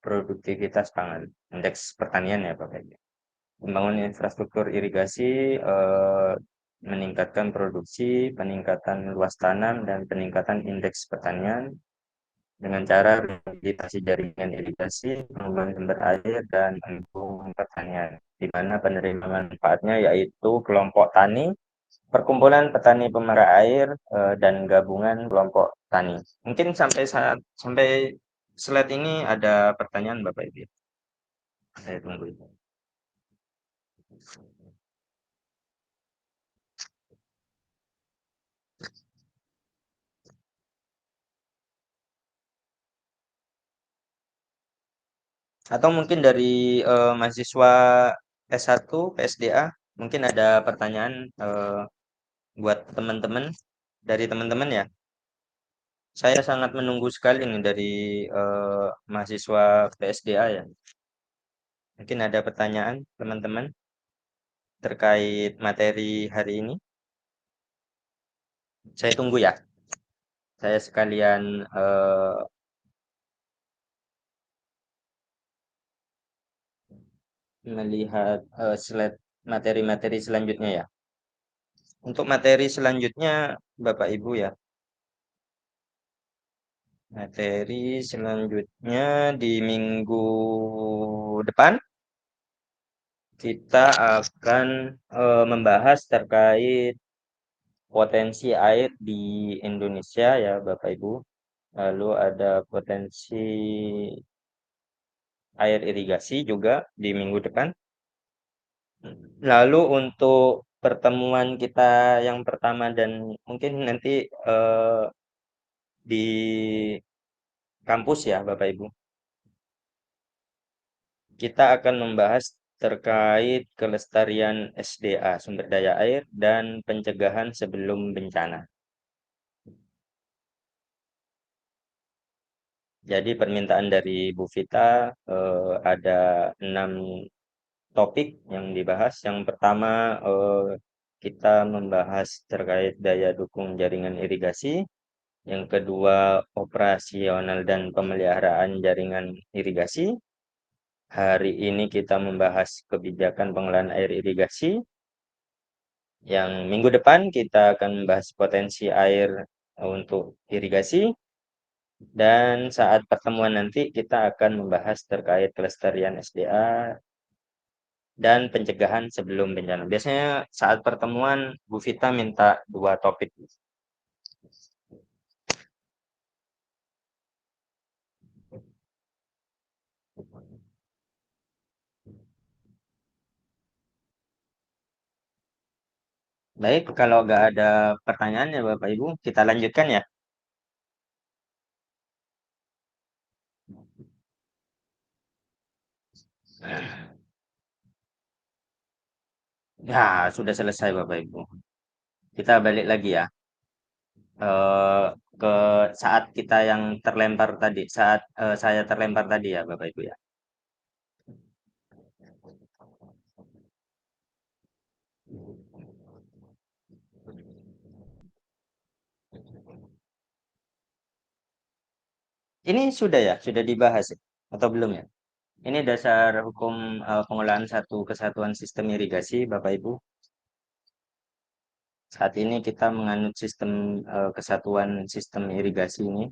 produktivitas pangan, indeks pertanian ya Bapak Ibu. Membangun infrastruktur irigasi meningkatkan produksi, peningkatan luas tanam, dan peningkatan indeks pertanian dengan cara rehabilitasi jaringan irigasi, pengembangan sumber air, dan mendukung pertanian, di mana penerima manfaatnya yaitu kelompok tani, perkumpulan petani pemerah air, dan gabungan kelompok tani. Mungkin sampai slide ini ada pertanyaan Bapak Ibu. Saya tunggu. Atau mungkin dari mahasiswa S1 PSDA, mungkin ada pertanyaan buat teman-teman, dari teman-teman ya. Saya sangat menunggu sekali nih dari mahasiswa PSDA ya. Mungkin ada pertanyaan teman-teman terkait materi hari ini. Saya tunggu ya. Saya sekalian melihat slide materi-materi selanjutnya ya. Untuk materi selanjutnya Bapak Ibu ya. Materi selanjutnya di minggu depan kita akan membahas terkait potensi air di Indonesia ya Bapak Ibu. Lalu ada potensi air irigasi juga di minggu depan. Lalu untuk pertemuan kita yang pertama dan mungkin nanti di kampus ya Bapak Ibu, kita akan membahas terkait kelestarian SDA, sumber daya air, dan pencegahan sebelum bencana. Jadi permintaan dari Bu Vita ada 6 topik yang dibahas. Yang pertama kita membahas terkait daya dukung jaringan irigasi. Yang kedua operasional dan pemeliharaan jaringan irigasi. Hari ini kita membahas kebijakan pengelolaan air irigasi. Yang minggu depan kita akan membahas potensi air untuk irigasi. Dan saat pertemuan nanti kita akan membahas terkait kelestarian SDA dan pencegahan sebelum bencana. Biasanya saat pertemuan Bu Vita minta 2 topik. Baik, kalau nggak ada pertanyaan ya Bapak Ibu, kita lanjutkan ya. Ya, sudah selesai Bapak Ibu. Kita balik lagi ya. eh, ke saat kita yang terlempar tadi, saat saya terlempar tadi ya Bapak Ibu ya. Ini sudah ya, sudah dibahas ya? Atau belum ya? Ini dasar hukum pengolahan satu kesatuan sistem irigasi Bapak Ibu. Saat ini kita menganut sistem kesatuan sistem irigasi ini.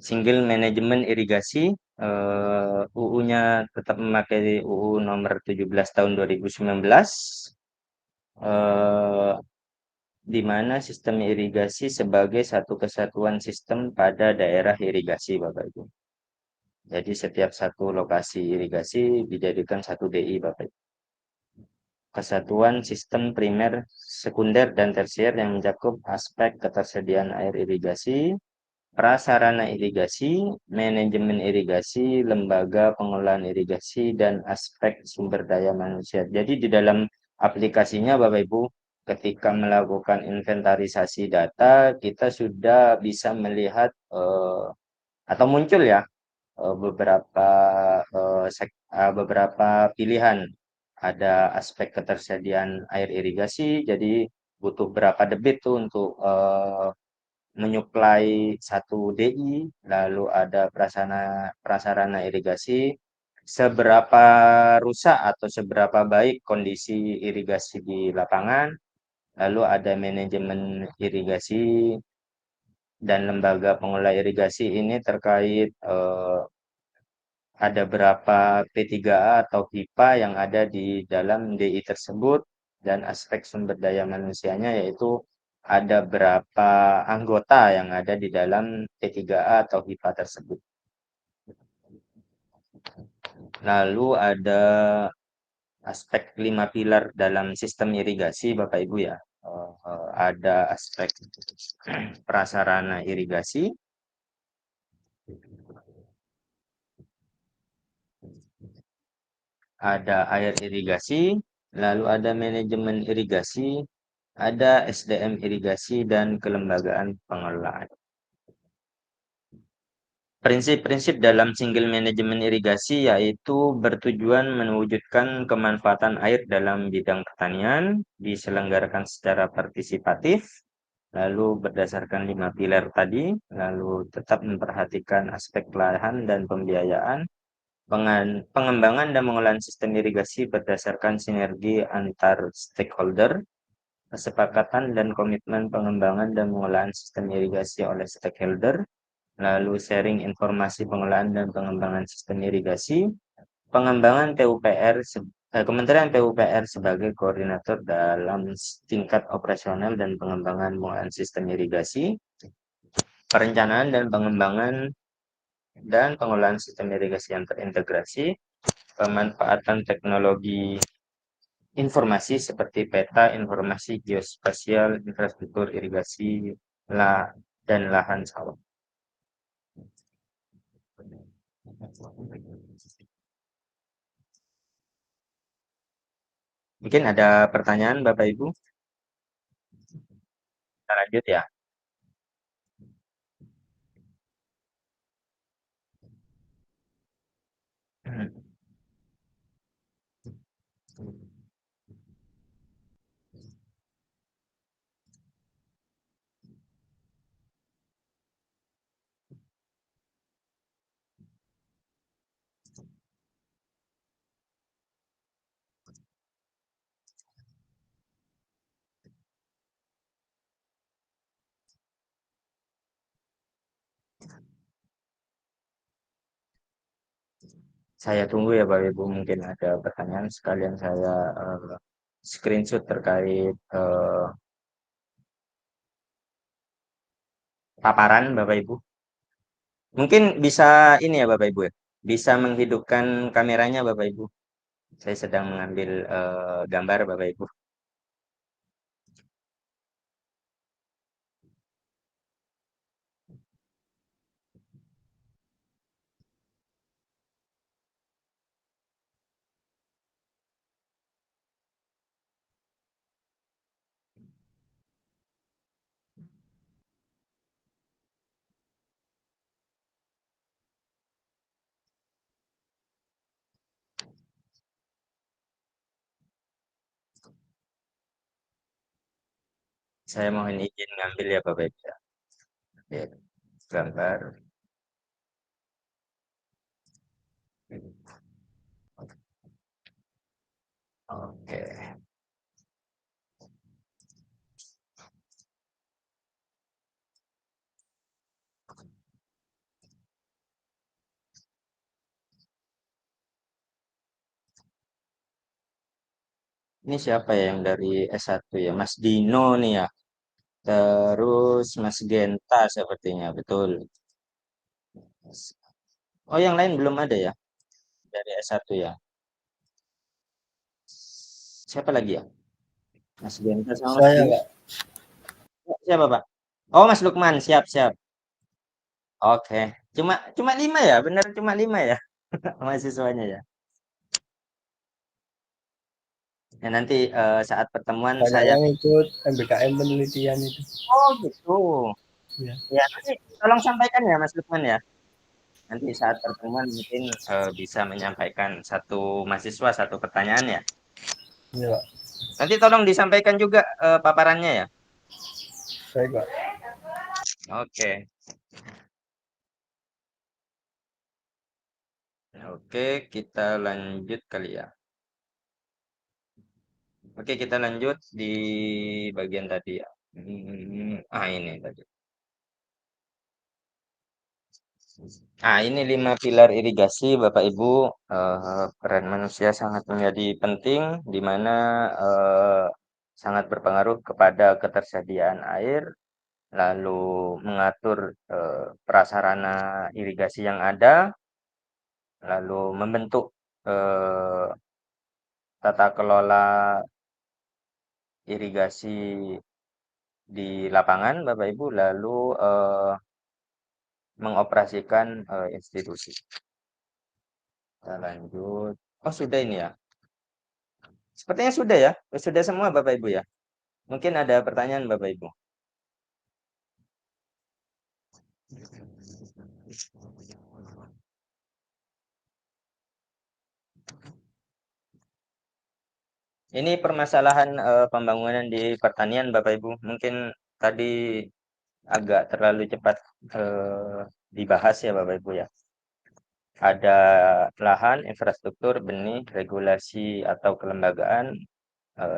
Single Management Irigasi, UU-nya tetap memakai UU nomor 17 tahun 2019, eh, di mana sistem irigasi sebagai satu kesatuan sistem pada daerah irigasi, Bapak Ibu. Jadi setiap satu lokasi irigasi dijadikan satu DI, Bapak Ibu. Kesatuan sistem primer, sekunder, dan tersier yang mencakup aspek ketersediaan air irigasi, prasarana irigasi, manajemen irigasi, lembaga pengelolaan irigasi, dan aspek sumber daya manusia. Jadi di dalam aplikasinya Bapak Ibu, ketika melakukan inventarisasi data, kita sudah bisa melihat atau muncul ya beberapa beberapa pilihan. Ada aspek ketersediaan air irigasi, jadi butuh berapa debit tuh untuk menyuplai satu DI, lalu ada prasarana irigasi, seberapa rusak atau seberapa baik kondisi irigasi di lapangan, lalu ada manajemen irigasi dan lembaga pengelola irigasi ini terkait ada berapa P3A atau pipa yang ada di dalam DI tersebut, dan aspek sumber daya manusianya yaitu ada berapa anggota yang ada di dalam P3A atau pipa tersebut. Lalu ada aspek 5 pilar dalam sistem irigasi, Bapak Ibu ya. Ada aspek prasarana irigasi, ada air irigasi, lalu ada manajemen irigasi, ada SDM irigasi, dan kelembagaan pengelolaan. Prinsip-prinsip dalam single manajemen irigasi yaitu bertujuan mewujudkan kemanfaatan air dalam bidang pertanian, diselenggarakan secara partisipatif, lalu berdasarkan 5 pilar tadi, lalu tetap memperhatikan aspek lahan dan pembiayaan, pengembangan dan pengelolaan sistem irigasi berdasarkan sinergi antar stakeholder, kesepakatan dan komitmen pengembangan dan pengelolaan sistem irigasi oleh stakeholder, lalu sharing informasi pengelolaan dan pengembangan sistem irigasi, pengembangan Kementerian PUPR sebagai koordinator dalam tingkat operasional dan pengembangan pengelolaan sistem irigasi, perencanaan dan pengembangan dan pengelolaan sistem irigasi yang terintegrasi, pemanfaatan teknologi informasi seperti peta informasi geospasial, infrastruktur irigasi, dan lahan sawah. Mungkin ada pertanyaan Bapak Ibu? Kita lanjut ya. Saya tunggu ya Bapak Ibu, mungkin ada pertanyaan, sekalian saya screenshot terkait paparan Bapak Ibu. Mungkin bisa ini ya Bapak Ibu ya, bisa menghidupkan kameranya Bapak Ibu. Saya sedang mengambil gambar Bapak Ibu. Saya mohon izin ngambil ya Bapak Ibu ya. Oke, gambar. Oke. Ini siapa ya yang dari S1 ya? Mas Dino nih ya. Terus Mas Genta sepertinya, betul. Oh, yang lain belum ada ya? Dari S1 ya. Siapa lagi ya? Mas Genta sama Mas Saya, Dino. Pak. Siapa, Pak? Oh, Mas Lukman, siap, siap. Oke. Cuma cuma 5 ya? Benar cuma 5 ya? Mahasiswanya ya. Ya nanti saat pertemuan Banyak saya. yang ikut MBKM penelitian itu. Oh, gitu. Ya. Ya, nanti tolong sampaikan ya Mas Lukman ya. Nanti saat pertemuan mungkin bisa menyampaikan satu mahasiswa satu pertanyaan ya. Iya Pak. Nanti tolong disampaikan juga paparannya ya. Baik Pak. Oke. Oke, kita lanjut kali ya. Oke, kita lanjut di bagian tadi ya. Ini tadi. Ini 5 pilar irigasi, Bapak Ibu. Peran manusia sangat menjadi penting, di mana sangat berpengaruh kepada ketersediaan air, lalu mengatur prasarana irigasi yang ada, lalu membentuk eh, tata kelola irigasi di lapangan, Bapak Ibu, lalu mengoperasikan institusi. Kita lanjut. Oh, sudah ini ya. Sepertinya sudah ya. Sudah semua Bapak Ibu ya. Mungkin ada pertanyaan Bapak Ibu. Ini permasalahan pembangunan di pertanian Bapak Ibu. Mungkin tadi agak terlalu cepat dibahas ya Bapak Ibu ya. Ada lahan, infrastruktur, benih, regulasi atau kelembagaan,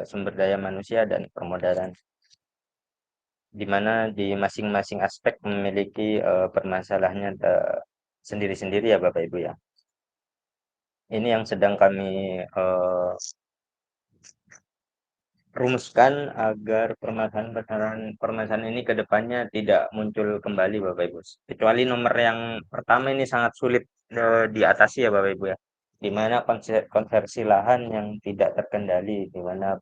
sumber daya manusia, dan permodalan. Di mana di masing-masing aspek memiliki permasalahannya sendiri-sendiri ya Bapak Ibu ya. Ini yang sedang kami rumuskan agar permasalahan ini ke depannya tidak muncul kembali Bapak Ibu. Kecuali nomor yang pertama ini sangat sulit diatasi ya Bapak Ibu ya. Di mana konversi lahan yang tidak terkendali, di mana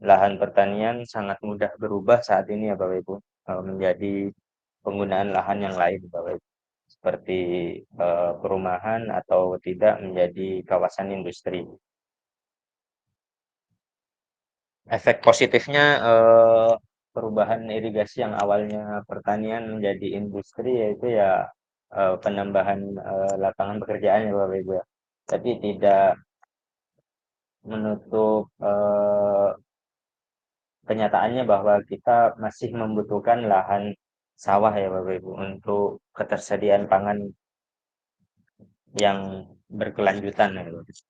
lahan pertanian sangat mudah berubah saat ini ya Bapak Ibu, menjadi penggunaan lahan yang lain Bapak Ibu. Seperti perumahan atau tidak menjadi kawasan industri. Efek positifnya perubahan irigasi yang awalnya pertanian menjadi industri, yaitu ya penambahan lapangan pekerjaan ya Bapak Ibu ya. Tapi tidak menutup kenyataannya bahwa kita masih membutuhkan lahan sawah ya Bapak Ibu untuk ketersediaan pangan yang berkelanjutan ya Bapak Ibu.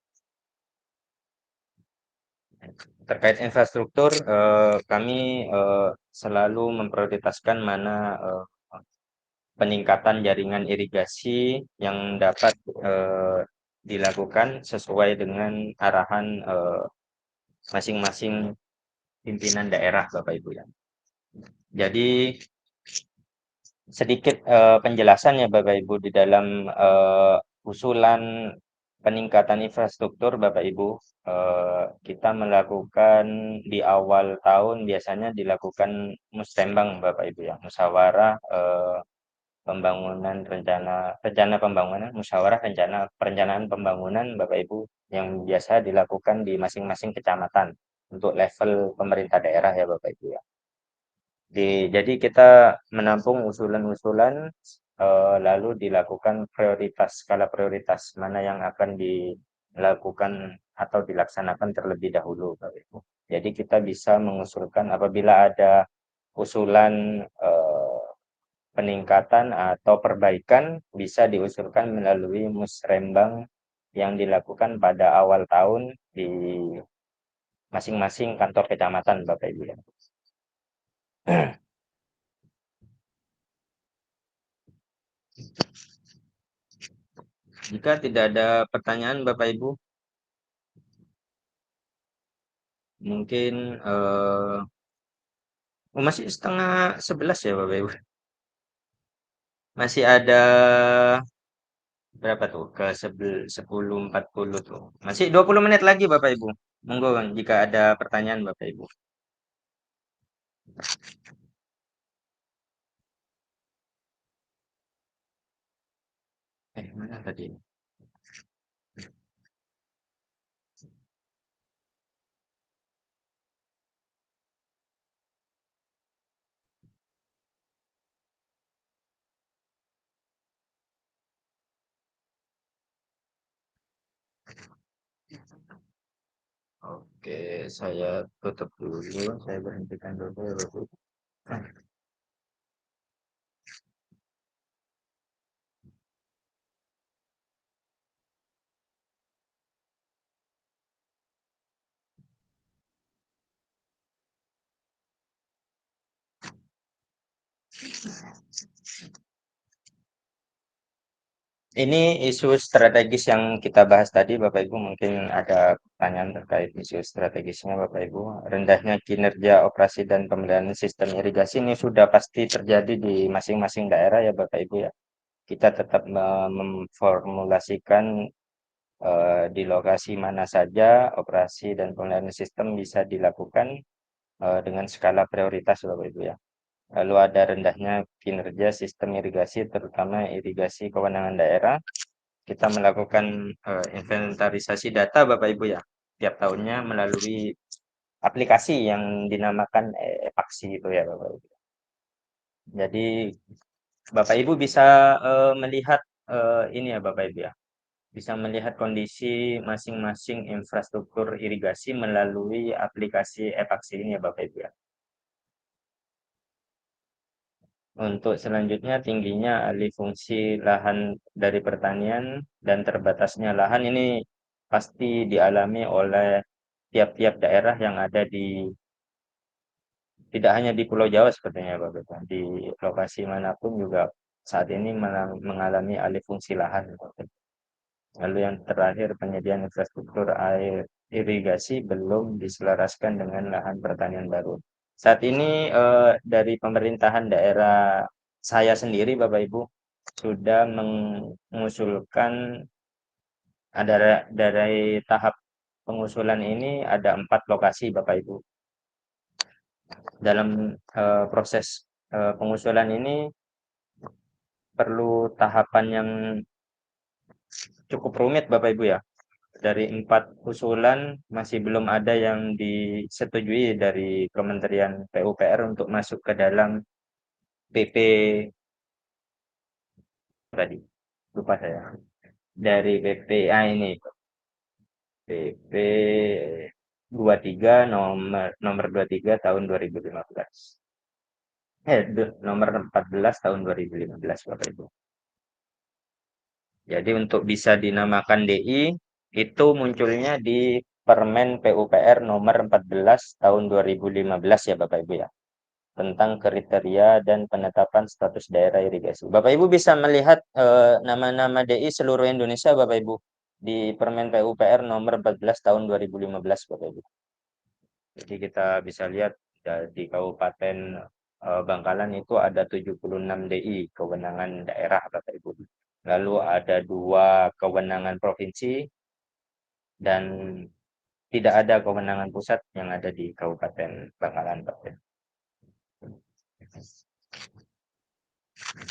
Terkait infrastruktur, kami selalu memprioritaskan mana peningkatan jaringan irigasi yang dapat dilakukan sesuai dengan arahan masing-masing pimpinan daerah, Bapak Ibu ya. Jadi sedikit penjelasan ya Bapak Ibu di dalam usulan peningkatan infrastruktur Bapak Ibu. Kita melakukan di awal tahun biasanya dilakukan musrembang Bapak Ibu ya, musyawarah pembangunan rencana pembangunan, musyawarah perencanaan pembangunan Bapak Ibu, yang biasa dilakukan di masing-masing kecamatan untuk level pemerintah daerah ya Bapak Ibu ya. Jadi kita menampung usulan-usulan, lalu dilakukan skala prioritas mana yang akan dilakukan atau dilaksanakan terlebih dahulu Bapak Ibu. Jadi kita bisa mengusulkan apabila ada usulan peningkatan atau perbaikan, bisa diusulkan melalui musrembang yang dilakukan pada awal tahun di masing-masing kantor kecamatan Bapak Ibu ya. Jika tidak ada pertanyaan Bapak Ibu, mungkin masih setengah 11 ya Bapak Ibu. Masih ada berapa tuh? Ke 10.40 tuh. Masih 20 menit lagi Bapak Ibu. Monggo jika ada pertanyaan Bapak Ibu. Mana tadi? Oke, saya tutup dulu, saya berhentikan dulu ya Bapak Ibu. Ini isu strategis yang kita bahas tadi, Bapak Ibu. Mungkin ada pertanyaan terkait isu strategisnya, Bapak Ibu. Rendahnya kinerja operasi dan pemeliharaan sistem irigasi ini sudah pasti terjadi di masing-masing daerah ya, Bapak Ibu ya. Kita tetap memformulasikan di lokasi mana saja operasi dan pemeliharaan sistem bisa dilakukan dengan skala prioritas, Bapak Ibu ya. Lalu ada rendahnya kinerja sistem irigasi, terutama irigasi kewenangan daerah. Kita melakukan inventarisasi data, Bapak Ibu ya, tiap tahunnya melalui aplikasi yang dinamakan Epaksi itu ya, Bapak Ibu. Jadi Bapak Ibu bisa melihat ini ya, Bapak Ibu ya, bisa melihat kondisi masing-masing infrastruktur irigasi melalui aplikasi Epaksi ini ya, Bapak Ibu ya. Untuk selanjutnya, tingginya alih fungsi lahan dari pertanian dan terbatasnya lahan ini pasti dialami oleh tiap-tiap daerah yang ada di, tidak hanya di Pulau Jawa sepertinya Bapak Ibu. Di lokasi manapun juga saat ini mengalami alih fungsi lahan, Bapak Ibu. Lalu yang terakhir, penyediaan infrastruktur air irigasi belum diselaraskan dengan lahan pertanian baru. Saat ini dari pemerintahan daerah saya sendiri, Bapak Ibu, sudah mengusulkan, ada dari tahap pengusulan ini ada 4 lokasi, Bapak Ibu. Dalam proses pengusulan ini perlu tahapan yang cukup rumit, Bapak Ibu ya. Dari 4 usulan masih belum ada yang disetujui dari Kementerian PUPR untuk masuk ke dalam PP tadi. Lupa saya. Dari PPA ini PP 23 nomor 23 tahun 2015. Nomor 14 tahun 2015 Bapak Ibu. Jadi untuk bisa dinamakan DI itu munculnya di Permen PUPR nomor 14 tahun 2015 ya Bapak Ibu ya. Tentang kriteria dan penetapan status daerah irigasi. Bapak Ibu bisa melihat nama-nama DI seluruh Indonesia Bapak Ibu di Permen PUPR nomor 14 tahun 2015 Bapak Ibu. Jadi kita bisa lihat di Kabupaten Bangkalan itu ada 76 DI kewenangan daerah Bapak Ibu. Lalu ada 2 kewenangan provinsi dan tidak ada kewenangan pusat yang ada di Kabupaten Bangkalan Bapak Ibu.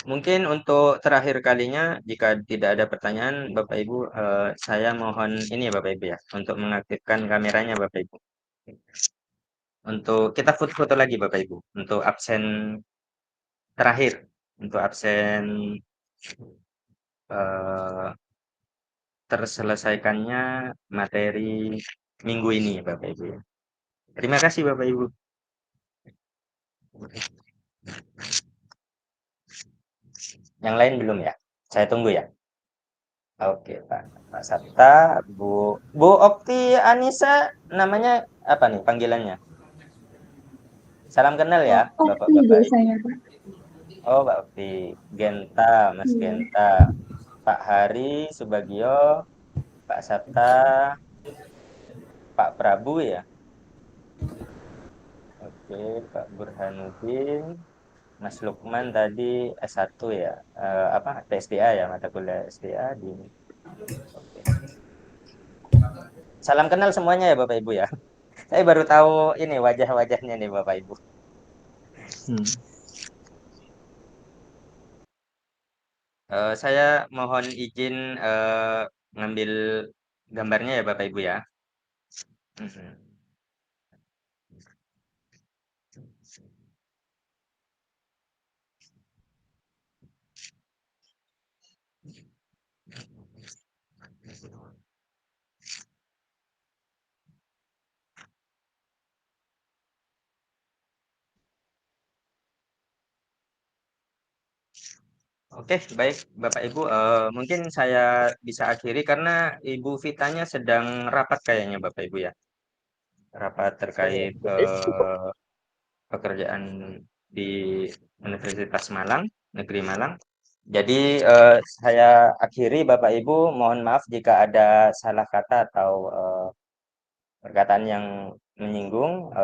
Mungkin untuk terakhir kalinya, jika tidak ada pertanyaan, Bapak Ibu, saya mohon ini ya Bapak Ibu ya, untuk mengaktifkan kameranya Bapak Ibu. Untuk kita foto-foto lagi Bapak Ibu, untuk absen terakhir, untuk absen eh, terselesaikannya materi minggu ini Bapak Ibu ya. Terima kasih Bapak Ibu. Yang lain belum ya? Saya tunggu ya. Oke Pak. Pak Sabta, Bu Okti Anissa, namanya apa nih panggilannya? Salam kenal ya, Okti Bapak-bapak Ibu. biasanya, Pak. Oh, Pak Okti. Genta, Mas Iya. Genta. Pak Hari Subagio, Pak Sabta, Pak Prabu ya. Oke, Pak Burhanuddin, Mas Lukman tadi S1 ya. Apa PSDA ya, mata kuliah SDA di. Oke. Salam kenal semuanya ya Bapak Ibu ya. Saya baru tahu ini wajah-wajahnya nih Bapak Ibu. Hmm. Saya mohon izin ngambil gambarnya ya Bapak Ibu ya. Mhm. Oke, baik Bapak Ibu. Mungkin saya bisa akhiri karena Ibu Vitanya sedang rapat kayaknya Bapak Ibu ya. Rapat terkait pekerjaan di Universitas Malang, Negeri Malang. Jadi saya akhiri Bapak Ibu. Mohon maaf jika ada salah kata atau perkataan yang menyinggung.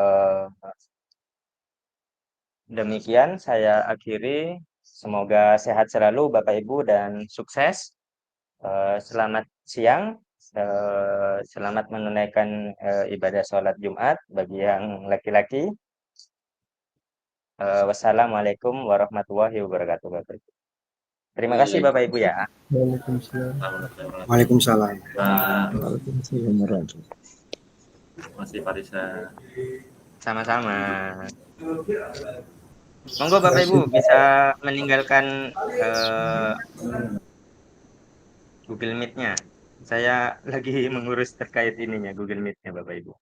Demikian saya akhiri. Semoga sehat selalu Bapak Ibu dan sukses. Selamat siang. Selamat menunaikan ibadah sholat Jumat bagi yang laki-laki. Wassalamualaikum warahmatullahi wabarakatuh, Bapak Ibu. Terima kasih Bapak Ibu ya. Waalaikumsalam. Waalaikumsalam. Pak, Waalaikumsalam warahmatullahi masih Pak Risa. Sama-sama. Monggo Bapak Ibu bisa meninggalkan Google Meet-nya. Saya lagi mengurus terkait ininya Google Meet-nya Bapak Ibu.